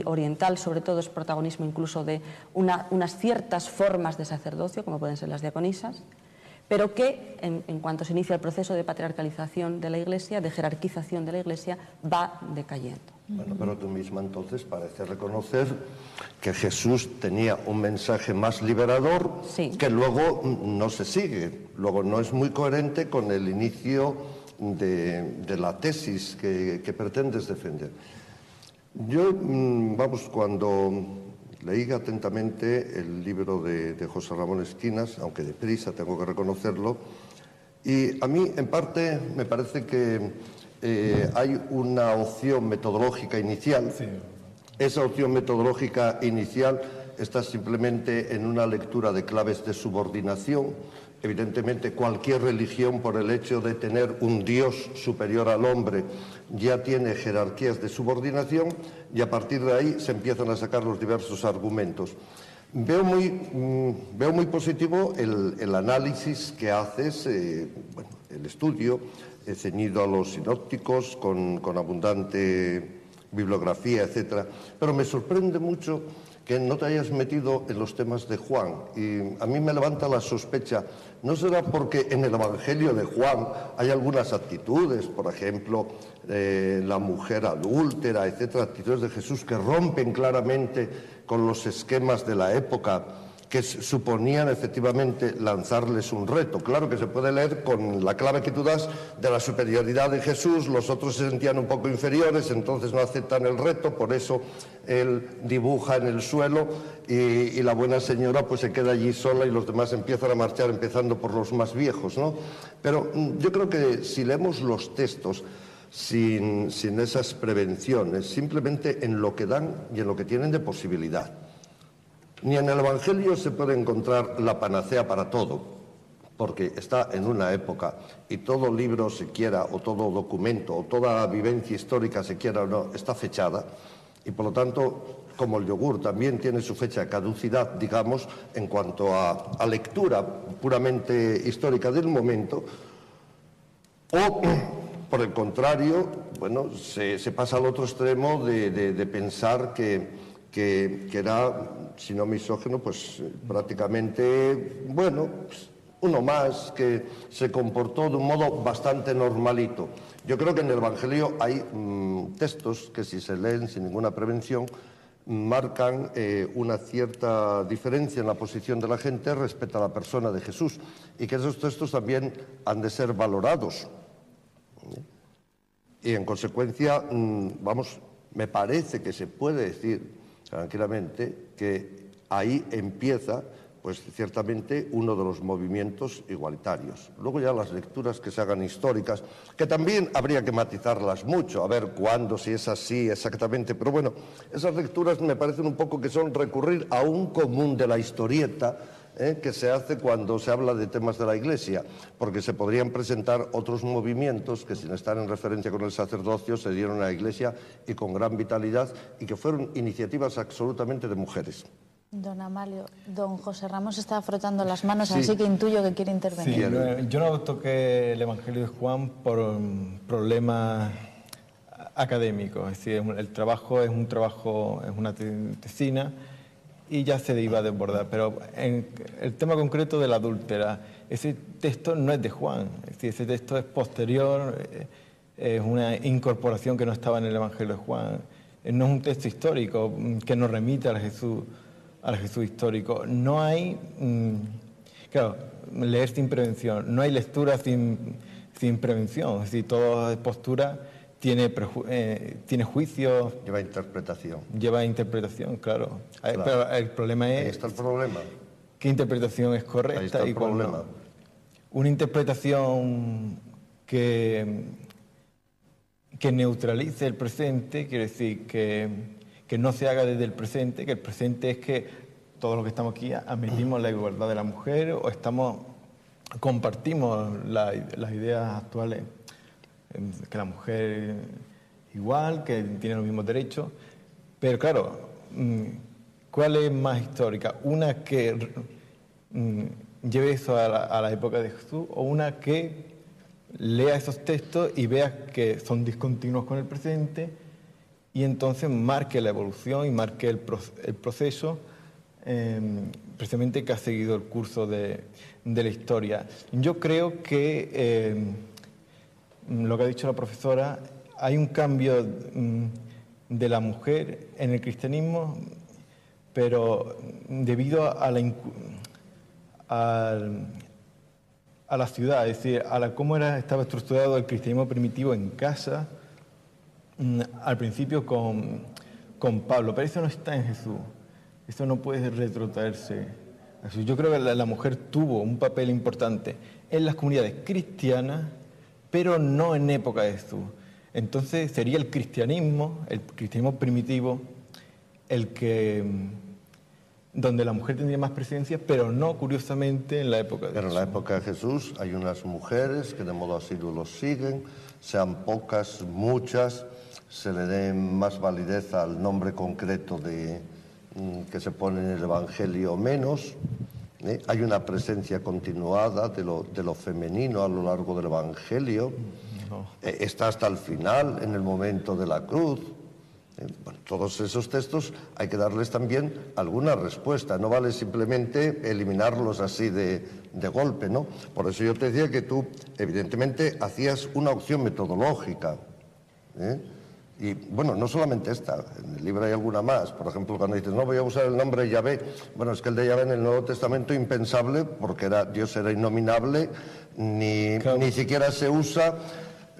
[SPEAKER 2] oriental sobre todo, es protagonismo incluso de unas ciertas formas de sacerdocio, como pueden ser las diaconisas, pero que en cuanto se inicia el proceso de patriarcalización de la Iglesia, de jerarquización de la Iglesia, va decayendo.
[SPEAKER 4] Bueno, pero tú misma entonces parece reconocer que Jesús tenía un mensaje más liberador,
[SPEAKER 2] sí,
[SPEAKER 4] que luego no se sigue, luego no es muy coherente con el inicio de la tesis que pretendes defender. Yo, cuando leí atentamente el libro de José Ramón Esquinas, aunque deprisa, tengo que reconocerlo, y a mí, en parte, me parece que hay una opción metodológica inicial. Sí. Esa opción metodológica inicial está simplemente en una lectura de claves de subordinación. Evidentemente, cualquier religión, por el hecho de tener un Dios superior al hombre, ya tiene jerarquías de subordinación y a partir de ahí se empiezan a sacar los diversos argumentos. Veo muy positivo el análisis que haces, el estudio ceñido a los sinópticos, con abundante bibliografía, etcétera, pero me sorprende mucho que no te hayas metido en los temas de Juan, y a mí me levanta la sospecha, ¿no será porque en el Evangelio de Juan hay algunas actitudes, por ejemplo, la mujer adúltera, etcétera, actitudes de Jesús que rompen claramente con los esquemas de la época, que suponían efectivamente lanzarles un reto? Claro que se puede leer con la clave que tú das de la superioridad de Jesús, los otros se sentían un poco inferiores, entonces no aceptan el reto, por eso él dibuja en el suelo y la buena señora pues se queda allí sola y los demás empiezan a marchar, empezando por los más viejos, ¿no? Pero yo creo que si leemos los textos sin esas prevenciones, simplemente en lo que dan y en lo que tienen de posibilidad, ni en el Evangelio se puede encontrar la panacea para todo, porque está en una época y todo libro se quiera, o todo documento, o toda vivencia histórica se quiera o no, está fechada, y por lo tanto, como el yogur también tiene su fecha de caducidad, digamos, en cuanto a lectura puramente histórica del momento, o por el contrario, bueno, se pasa al otro extremo de pensar que era, si no misógino, pues prácticamente, bueno, uno más, que se comportó de un modo bastante normalito. Yo creo que en el Evangelio hay textos que, si se leen sin ninguna prevención, marcan una cierta diferencia en la posición de la gente respecto a la persona de Jesús, y que esos textos también han de ser valorados. Y en consecuencia, me parece que se puede decir tranquilamente que ahí empieza, pues ciertamente, uno de los movimientos igualitarios. Luego ya las lecturas que se hagan históricas, que también habría que matizarlas mucho, a ver cuándo, si es así exactamente, pero bueno, esas lecturas me parecen un poco que son recurrir a un común de la historieta, que se hace cuando se habla de temas de la Iglesia, porque se podrían presentar otros movimientos que, sin estar en referencia con el sacerdocio, se dieron a la Iglesia y con gran vitalidad, y que fueron iniciativas absolutamente de mujeres.
[SPEAKER 1] Don Amalio, don José Ramón se está frotando las manos,
[SPEAKER 3] sí,
[SPEAKER 1] así que intuyo que quiere intervenir.
[SPEAKER 3] Sí, yo no toqué el Evangelio de Juan por un problema académico, es decir, el trabajo es una tesina, y ya se iba a desbordar, pero en el tema concreto de la adúltera, ese texto no es de Juan, es decir, ese texto es posterior, es una incorporación que no estaba en el Evangelio de Juan, no es un texto histórico que nos remite al Jesús histórico. No hay, claro, leer sin prevención, no hay lectura sin prevención, es decir, toda postura tiene juicios.
[SPEAKER 4] Lleva interpretación.
[SPEAKER 3] Lleva interpretación, claro. Pero el problema es...
[SPEAKER 4] Ahí está el problema.
[SPEAKER 3] ¿Qué interpretación es correcta?
[SPEAKER 4] Ahí está el problema.
[SPEAKER 3] No? Una interpretación que neutralice el presente, quiere decir que no se haga desde el presente, que el presente es que todos los que estamos aquí admitimos la igualdad de la mujer o compartimos las ideas actuales, que la mujer igual, que tiene los mismos derechos, pero claro, ¿cuál es más histórica? ¿Una que lleve eso a la época de Jesús o una que lea esos textos y vea que son discontinuos con el presente y entonces marque la evolución y marque el proceso precisamente que ha seguido el curso de la historia? Yo creo que lo que ha dicho la profesora, hay un cambio de la mujer en el cristianismo, pero debido a la ciudad, es decir, cómo estaba estructurado el cristianismo primitivo en casa, al principio con Pablo, pero eso no está en Jesús, eso no puede retrotraerse. Yo creo que la mujer tuvo un papel importante en las comunidades cristianas, pero no en época de Jesús. Entonces sería el cristianismo primitivo, donde la mujer tendría más presencia, pero no, curiosamente, en la época de Jesús.
[SPEAKER 4] Pero en la época de Jesús hay unas mujeres que de modo asiduo los siguen, sean pocas, muchas, se le dé más validez al nombre concreto que se pone en el Evangelio menos. Hay una presencia continuada de lo femenino a lo largo del Evangelio. No. Está hasta el final, en el momento de la cruz. Bueno, todos esos textos hay que darles también alguna respuesta, no vale simplemente eliminarlos así de golpe, ¿no? Por eso yo te decía que tú, evidentemente, hacías una opción metodológica, Y bueno, no solamente esta, en el libro hay alguna más. Por ejemplo, cuando dices, no voy a usar el nombre Yahvé, bueno, es que el de Yahvé en el Nuevo Testamento impensable, porque Dios era innominable, ni siquiera se usa.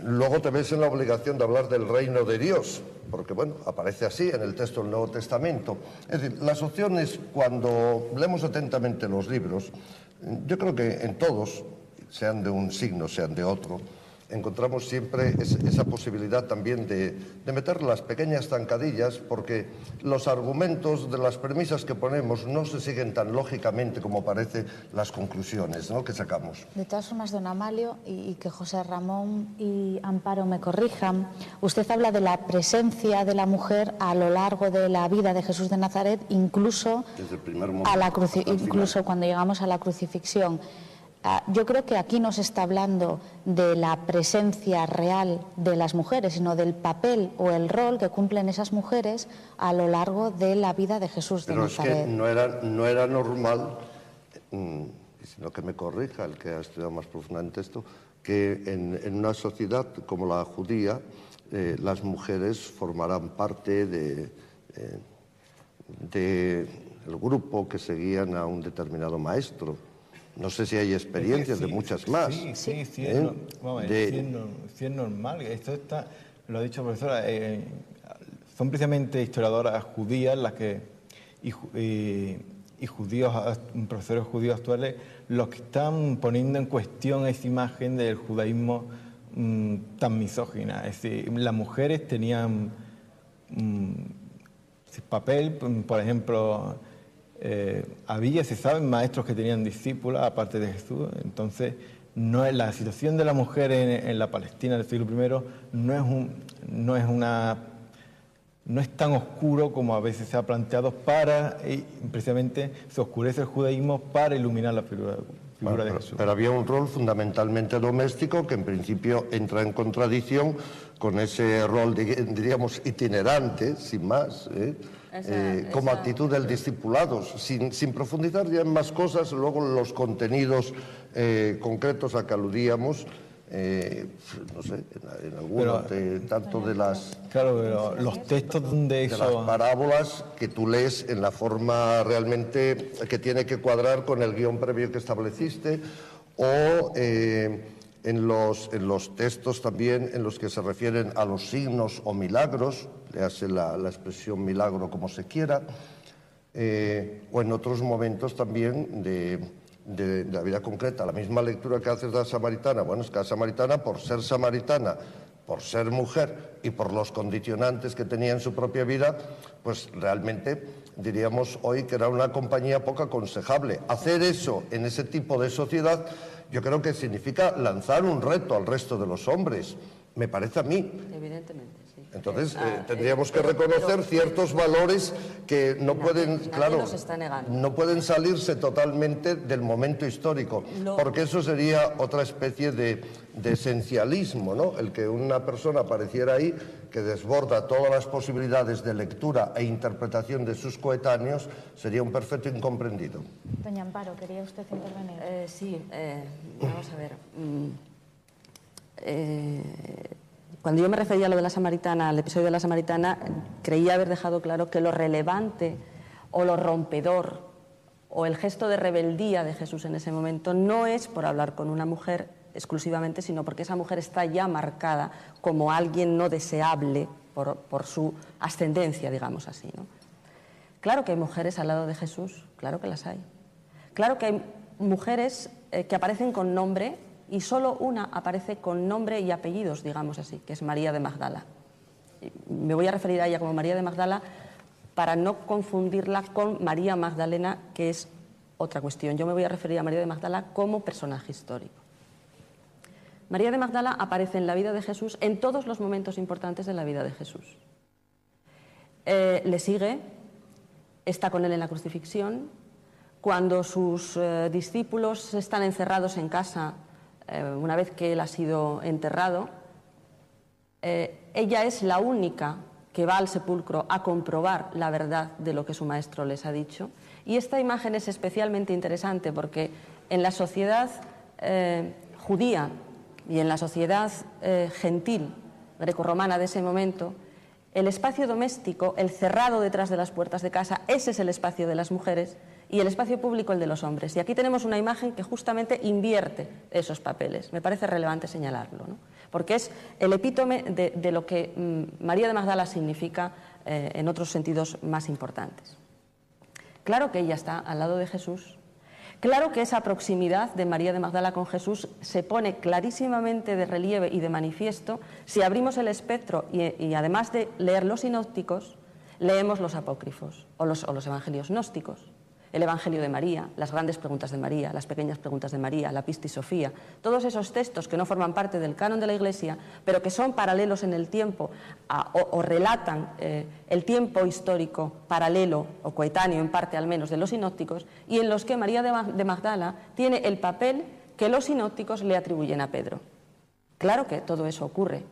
[SPEAKER 4] Luego te ves en la obligación de hablar del reino de Dios, porque bueno, aparece así en el texto del Nuevo Testamento. Es decir, las opciones, cuando leemos atentamente los libros, yo creo que en todos, sean de un signo, sean de otro, encontramos siempre esa posibilidad también de meter las pequeñas zancadillas, porque los argumentos de las premisas que ponemos no se siguen tan lógicamente como parece las conclusiones, ¿no?, que sacamos.
[SPEAKER 1] De todas formas, don Amalio, y que José Ramón y Amparo me corrijan, usted habla de la presencia de la mujer a lo largo de la vida de Jesús de Nazaret, incluso,
[SPEAKER 4] desde el primer momento,
[SPEAKER 1] incluso cuando llegamos a la crucifixión. Yo creo que aquí no se está hablando de la presencia real de las mujeres, sino del papel o el rol que cumplen esas mujeres a lo largo de la vida de Jesús de Nazaret.
[SPEAKER 4] Pero es que no era normal, sino que me corrija el que ha estudiado más profundamente esto, que en una sociedad como la judía las mujeres formaran parte del grupo que seguían a un determinado maestro. No sé si hay experiencias de muchas más.
[SPEAKER 3] Sí, es normal. Esto está, lo ha dicho la profesora, son precisamente historiadoras judías las que y judíos, profesores judíos actuales, los que están poniendo en cuestión esa imagen del judaísmo tan misógina. Es decir, las mujeres tenían papel, por ejemplo. Se saben maestros que tenían discípulas aparte de Jesús. Entonces la situación de la mujer en la Palestina del siglo I no es tan oscuro como a veces se ha planteado, precisamente se oscurece el judaísmo para iluminar la figura de Jesús.
[SPEAKER 4] Pero había un rol fundamentalmente doméstico que en principio entra en contradicción con ese rol, diríamos, itinerante, sin más, como actitud del discipulado, sin profundizar ya en más cosas. Luego los contenidos concretos a que aludíamos, no sé, en algunos tanto de las...
[SPEAKER 3] Claro, pero los textos donde eso...
[SPEAKER 4] De las parábolas que tú lees en la forma realmente que tiene que cuadrar con el guión previo que estableciste, o en los textos también en los que se refieren a los signos o milagros, le hace la expresión milagro como se quiera, o en otros momentos también de la vida concreta. La misma lectura que haces de la samaritana, bueno, es que la samaritana, por ser samaritana, por ser mujer y por los condicionantes que tenía en su propia vida, pues realmente diríamos hoy que era una compañía poco aconsejable. Hacer eso en ese tipo de sociedad, yo creo que significa lanzar un reto al resto de los hombres, me parece a mí.
[SPEAKER 2] Evidentemente, sí.
[SPEAKER 4] Entonces, tendríamos que reconocer ciertos valores que no pueden, claro, no pueden salirse totalmente del momento histórico, porque eso sería otra especie de esencialismo, ¿no? El que una persona apareciera ahí que desborda todas las posibilidades de lectura e interpretación de sus coetáneos sería un perfecto incomprendido.
[SPEAKER 1] Doña Amparo, ¿quería usted intervenir?
[SPEAKER 2] Sí, vamos a ver. Cuando yo me refería a lo de la Samaritana, al episodio de la Samaritana, creía haber dejado claro que lo relevante o lo rompedor o el gesto de rebeldía de Jesús en ese momento no es por hablar con una mujer exclusivamente, sino porque esa mujer está ya marcada como alguien no deseable por su ascendencia, digamos así, ¿no? Claro que hay mujeres al lado de Jesús, claro que las hay. Claro que hay mujeres que aparecen con nombre, y solo una aparece con nombre y apellidos, digamos así, que es María de Magdala. Me voy a referir a ella como María de Magdala para no confundirla con María Magdalena, que es otra cuestión. Yo me voy a referir a María de Magdala como personaje histórico. María de Magdala aparece en la vida de Jesús en todos los momentos importantes de la vida de Jesús. Le sigue, está con él en la crucifixión. Cuando sus discípulos están encerrados en casa, una vez que él ha sido enterrado, ella es la única que va al sepulcro a comprobar la verdad de lo que su maestro les ha dicho. Y esta imagen es especialmente interesante porque en la sociedad judía y en la sociedad gentil grecorromana de ese momento, el espacio doméstico, el cerrado detrás de las puertas de casa, ese es el espacio de las mujeres, y el espacio público el de los hombres. Y aquí tenemos una imagen que justamente invierte esos papeles. Me parece relevante señalarlo, ¿no? Porque es el epítome de lo que María de Magdala significa en otros sentidos más importantes. Claro que ella está al lado de Jesús. Claro que esa proximidad de María de Magdala con Jesús se pone clarísimamente de relieve y de manifiesto si abrimos el espectro y además de leer los sinópticos, leemos los apócrifos o los evangelios gnósticos. El Evangelio de María, las grandes preguntas de María, las pequeñas preguntas de María, la Pistisofía, todos esos textos que no forman parte del canon de la Iglesia, pero que son paralelos en el tiempo o relatan el tiempo histórico paralelo o coetáneo, en parte al menos, de los sinópticos, y en los que María de Magdala tiene el papel que los sinópticos le atribuyen a Pedro. Claro que todo eso ocurre,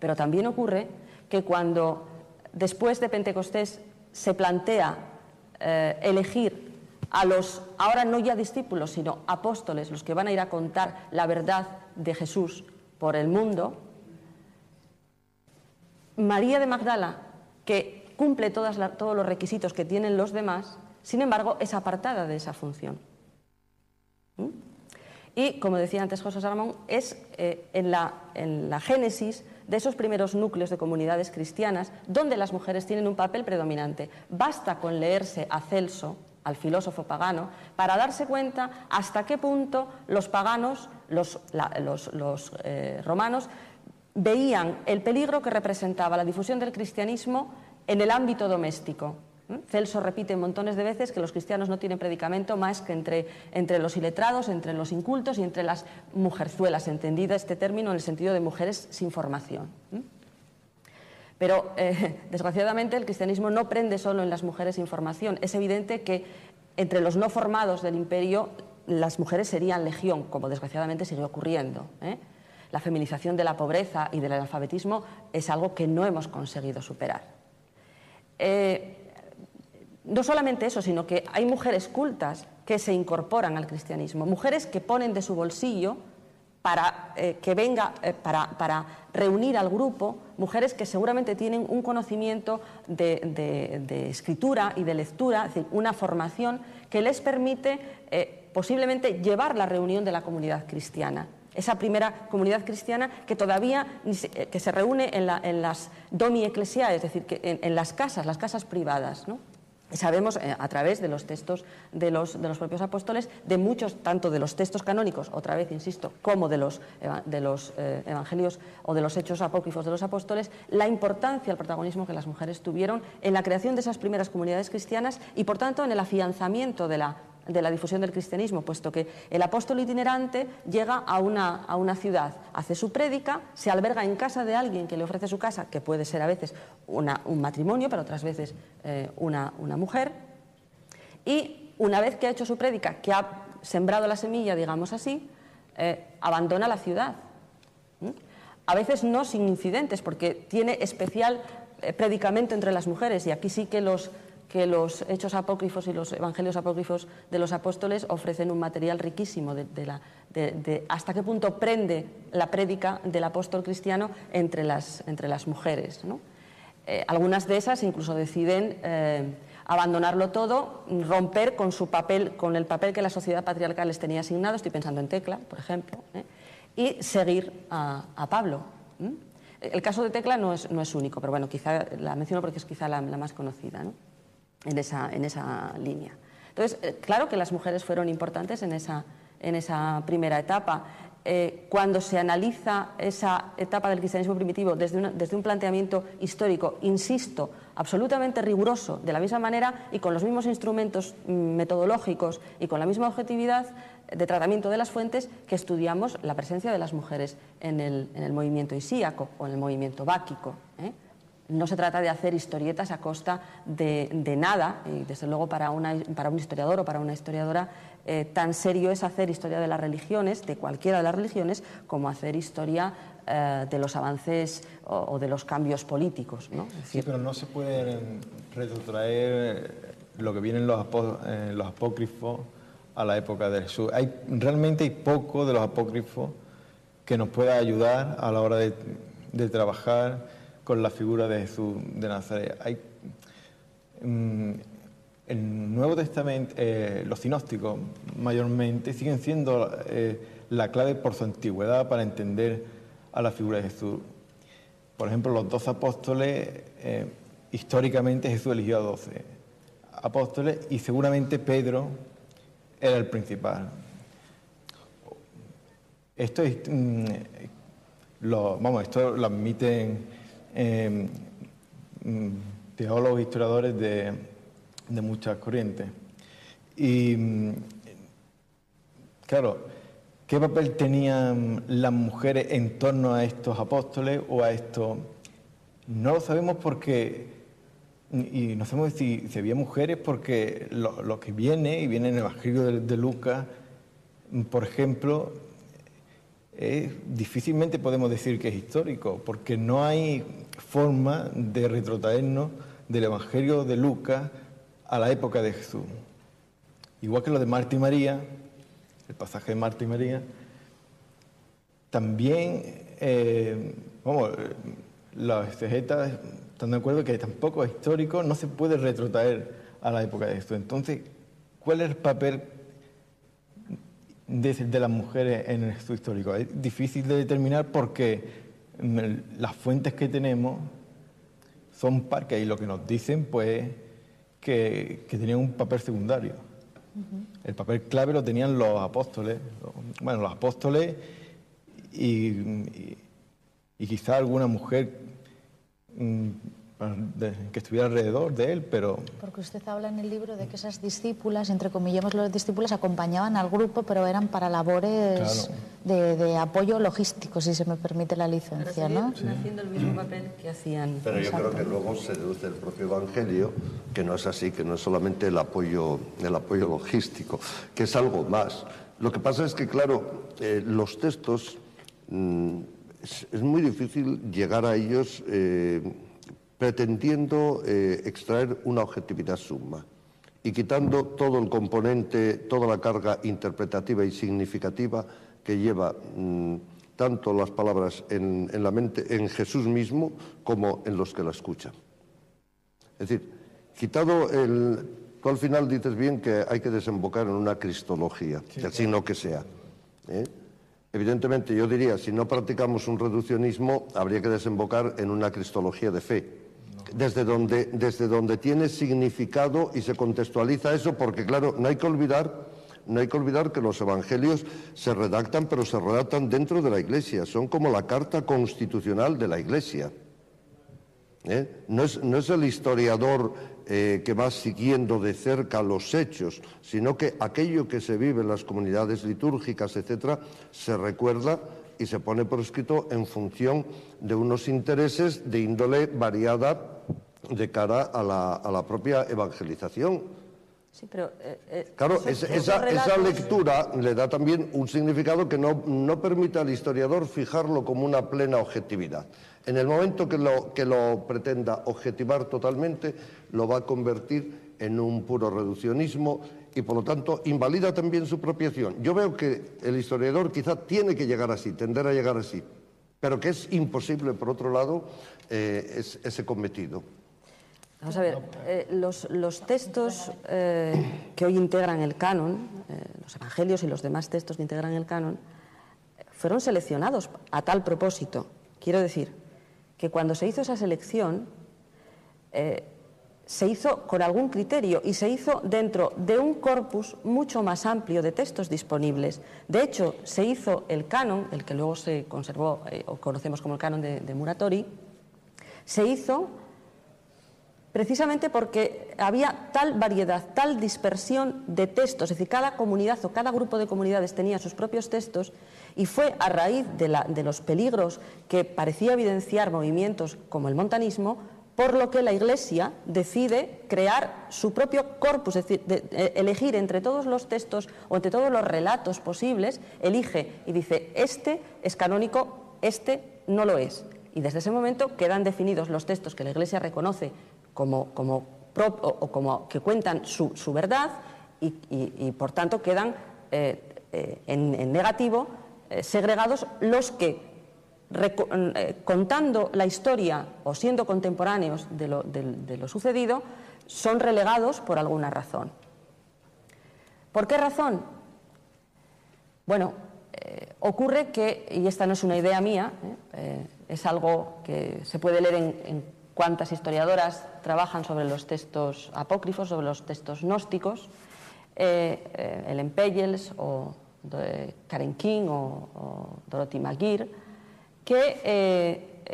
[SPEAKER 2] pero también ocurre que cuando después de Pentecostés se plantea elegir a los, ahora no ya discípulos, sino apóstoles, los que van a ir a contar la verdad de Jesús por el mundo, María de Magdala, que cumple todos los requisitos que tienen los demás, sin embargo, es apartada de esa función. Y, como decía antes José Ramón, es en la génesis de esos primeros núcleos de comunidades cristianas donde las mujeres tienen un papel predominante. Basta con leerse a Celso, al filósofo pagano, para darse cuenta hasta qué punto los paganos, los romanos, veían el peligro que representaba la difusión del cristianismo en el ámbito doméstico. Celso repite montones de veces que los cristianos no tienen predicamento más que entre los iletrados, entre los incultos y entre las mujerzuelas, entendida este término en el sentido de mujeres sin formación. Pero, desgraciadamente, el cristianismo no prende solo en las mujeres sin formación. Es evidente que entre los no formados del imperio las mujeres serían legión, como desgraciadamente sigue ocurriendo. La feminización de la pobreza y del analfabetismo es algo que no hemos conseguido superar. No solamente eso, sino que hay mujeres cultas que se incorporan al cristianismo, mujeres que ponen de su bolsillo para que venga, para reunir al grupo, mujeres que seguramente tienen un conocimiento de escritura y de lectura, es decir, una formación que les permite posiblemente llevar la reunión de la comunidad cristiana. Esa primera comunidad cristiana que todavía que se reúne en las domi ecclesiae, es decir, que en las casas privadas, ¿no? Sabemos a través de los textos de los propios apóstoles, de muchos, tanto de los textos canónicos, otra vez insisto, como de los evangelios o de los hechos apócrifos de los apóstoles, la importancia, el protagonismo que las mujeres tuvieron en la creación de esas primeras comunidades cristianas y, por tanto, en el afianzamiento de la de la difusión del cristianismo, puesto que el apóstol itinerante llega a una ciudad, hace su prédica, se alberga en casa de alguien que le ofrece su casa, que puede ser a veces un matrimonio, pero otras veces una mujer, y una vez que ha hecho su prédica, que ha sembrado la semilla, digamos así, abandona la ciudad. A veces no sin incidentes, porque tiene especial predicamento entre las mujeres, y aquí sí que los hechos apócrifos y los evangelios apócrifos de los apóstoles ofrecen un material riquísimo de hasta qué punto prende la prédica del apóstol cristiano entre las mujeres, ¿no? Algunas de esas incluso deciden abandonarlo todo, romper con su papel, con el papel que la sociedad patriarcal les tenía asignado, estoy pensando en Tecla, por ejemplo, y seguir a Pablo. El caso de Tecla no es único, pero bueno, quizá la menciono porque es quizá la más conocida, ¿no? en esa línea. Entonces, claro que las mujeres fueron importantes en esa primera etapa. Cuando se analiza esa etapa del cristianismo primitivo desde un planteamiento histórico, insisto, absolutamente riguroso, de la misma manera y con los mismos instrumentos metodológicos y con la misma objetividad de tratamiento de las fuentes que estudiamos la presencia de las mujeres en el movimiento isíaco o en el movimiento báquico, No se trata de hacer historietas a costa de nada, y desde luego para un historiador o para una historiadora tan serio es hacer historia de las religiones, de cualquiera de las religiones, como hacer historia de los avances o de los cambios políticos, ¿no? Es decir,
[SPEAKER 3] sí, pero no se puede retrotraer lo que viene en los apócrifos a la época de Jesús. Realmente hay poco de los apócrifos que nos pueda ayudar a la hora de trabajar con la figura de Jesús de Nazaret. El Nuevo Testamento, los sinópticos mayormente siguen siendo la clave por su antigüedad para entender a la figura de Jesús. Por ejemplo, los 12 apóstoles, históricamente Jesús eligió a 12 apóstoles y seguramente Pedro era el principal. Esto lo admiten teólogos, historiadores de muchas corrientes. Y claro, ¿qué papel tenían las mujeres en torno a estos apóstoles o a estos? No lo sabemos porque, y no sabemos si había mujeres, porque lo que viene en el Evangelio de Lucas, por ejemplo, difícilmente podemos decir que es histórico, porque no hay forma de retrotraernos del Evangelio de Lucas a la época de Jesús. Igual que lo de Marta y María, el pasaje de Marta y María, también, los exegetas están de acuerdo que tampoco es histórico, no se puede retrotraer a la época de Jesús. Entonces, ¿cuál es el papel de las mujeres en el Jesús histórico? Es difícil de determinar porque las fuentes que tenemos son parcas y lo que nos dicen pues que tenían un papel secundario. El papel clave lo tenían los apóstoles, los apóstoles y quizá alguna mujer que estuviera alrededor de él, pero...
[SPEAKER 1] Porque usted habla en el libro de que esas discípulas, entre comillas los discípulos, acompañaban al grupo, pero eran para labores de apoyo logístico, si se me permite la licencia, ¿no?
[SPEAKER 2] Sí. Haciendo el mismo papel que hacían.
[SPEAKER 4] Pero yo creo que luego se deduce del propio Evangelio que no es así, que no es solamente el apoyo logístico, que es algo más. Lo que pasa es que, claro, los textos, es muy difícil llegar a ellos pretendiendo extraer una objetividad suma y quitando todo el componente, toda la carga interpretativa y significativa que lleva tanto las palabras en la mente, en Jesús mismo, como en los que la escuchan. Es decir, quitado tú al final dices bien que hay que desembocar en una cristología, sí, del signo que sea. Evidentemente, yo diría, si no practicamos un reduccionismo, habría que desembocar en una cristología de fe. Desde donde tiene significado y se contextualiza eso, porque claro, no hay que olvidar que los evangelios se redactan, pero se redactan dentro de la Iglesia, son como la carta constitucional de la Iglesia. No es el historiador que va siguiendo de cerca los hechos, sino que aquello que se vive en las comunidades litúrgicas, etcétera, se recuerda y se pone por escrito en función de unos intereses de índole variada de cara a la propia evangelización.
[SPEAKER 2] Sí, pero,
[SPEAKER 4] claro, esa lectura le da también un significado que no permite al historiador fijarlo como una plena objetividad. En el momento que lo pretenda objetivar totalmente, lo va a convertir en un puro reduccionismo y, por lo tanto, invalida también su propia acción. Yo veo que el historiador quizá tiene que llegar así, tender a llegar así, pero que es imposible, por otro lado, ese cometido.
[SPEAKER 2] Vamos a ver, los textos que hoy integran el canon, los evangelios y los demás textos que integran el canon, fueron seleccionados a tal propósito. Quiero decir que cuando se hizo esa selección, se hizo con algún criterio y se hizo dentro de un corpus mucho más amplio de textos disponibles. De hecho, se hizo el canon, el que luego se conservó o conocemos como el canon de Muratori, se hizo precisamente porque había tal variedad, tal dispersión de textos, es decir, cada comunidad o cada grupo de comunidades tenía sus propios textos, y fue a raíz de los peligros que parecía evidenciar movimientos como el montanismo, por lo que la Iglesia decide crear su propio corpus, es decir, elegir entre todos los textos o entre todos los relatos posibles, elige y dice, este es canónico, este no lo es. Y desde ese momento quedan definidos los textos que la Iglesia reconoce como que cuentan su verdad y por tanto quedan en negativo segregados los que, contando la historia o siendo contemporáneos de lo sucedido, son relegados por alguna razón. ¿Por qué razón? Bueno, ocurre que, y esta no es una idea mía, es algo que se puede leer en cuántas historiadoras trabajan sobre los textos apócrifos, sobre los textos gnósticos, Ellen Pagels o Karen King o Dorothy McGeer, que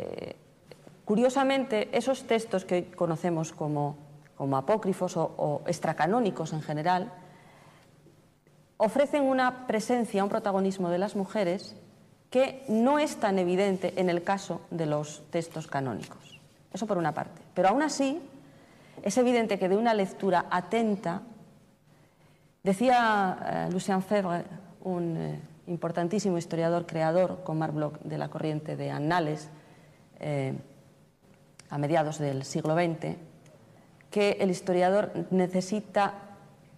[SPEAKER 2] curiosamente esos textos que hoy conocemos como apócrifos o extracanónicos en general, ofrecen una presencia, un protagonismo de las mujeres que no es tan evidente en el caso de los textos canónicos. Eso por una parte. Pero aún así, es evidente que de una lectura atenta, decía Lucien Febvre, un importantísimo historiador creador con Marc Bloch de la corriente de Annales a mediados del siglo XX, que el historiador necesita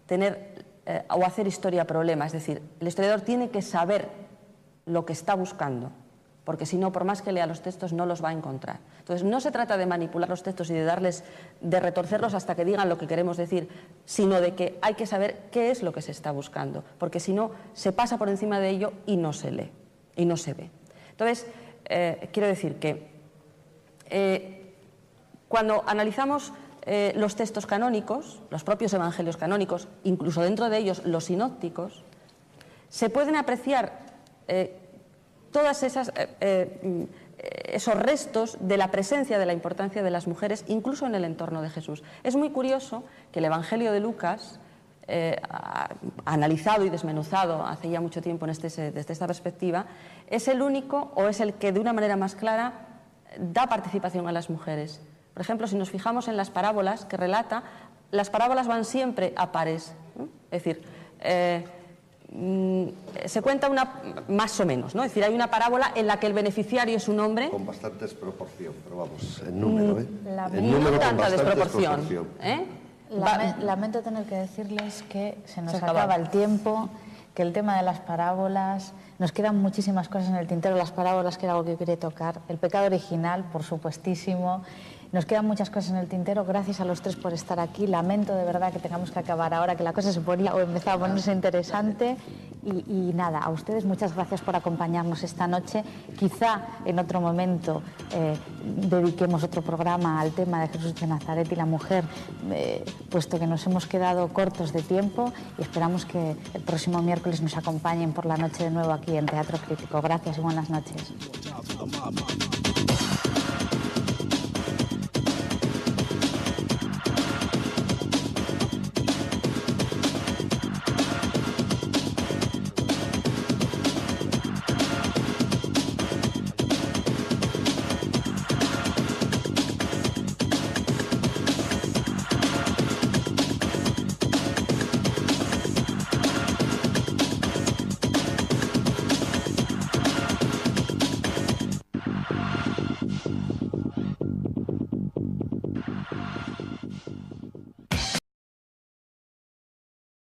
[SPEAKER 2] tener o hacer historia problema, es decir, el historiador tiene que saber lo que está buscando, porque si no, por más que lea los textos, no los va a encontrar. Entonces, no se trata de manipular los textos y de retorcerlos hasta que digan lo que queremos decir, sino de que hay que saber qué es lo que se está buscando, porque si no, se pasa por encima de ello y no se lee, y no se ve. Entonces, quiero decir que cuando analizamos los textos canónicos, los propios evangelios canónicos, incluso dentro de ellos los sinópticos, se pueden apreciar todas esos restos de la presencia, de la importancia de las mujeres, incluso en el entorno de Jesús. Es muy curioso que el Evangelio de Lucas, analizado y desmenuzado hace ya mucho tiempo desde esta perspectiva, es el único o es el que de una manera más clara da participación a las mujeres. Por ejemplo, si nos fijamos en las parábolas que relata, las parábolas van siempre a pares, ¿no? Es decir, se cuenta una más o menos, ¿no? Es decir, hay una parábola en la que el beneficiario es un hombre.
[SPEAKER 4] Con bastante desproporción, pero vamos, en número,
[SPEAKER 1] En
[SPEAKER 4] número
[SPEAKER 2] no
[SPEAKER 4] con
[SPEAKER 2] tanta
[SPEAKER 4] bastante
[SPEAKER 2] desproporción.
[SPEAKER 1] Lamento tener que decirles que se nos acaba el tiempo, que el tema de las parábolas, nos quedan muchísimas cosas en el tintero, las parábolas, que era algo que quería tocar, el pecado original, por supuestísimo. Nos quedan muchas cosas en el tintero. Gracias a los tres por estar aquí. Lamento de verdad que tengamos que acabar ahora, que la cosa se ponía o empezaba a ponerse interesante. Y nada, a ustedes muchas gracias por acompañarnos esta noche. Quizá en otro momento dediquemos otro programa al tema de Jesús de Nazaret y la mujer, puesto que nos hemos quedado cortos de tiempo, y esperamos que el próximo miércoles nos acompañen por la noche de nuevo aquí en Teatro Crítico. Gracias y buenas noches.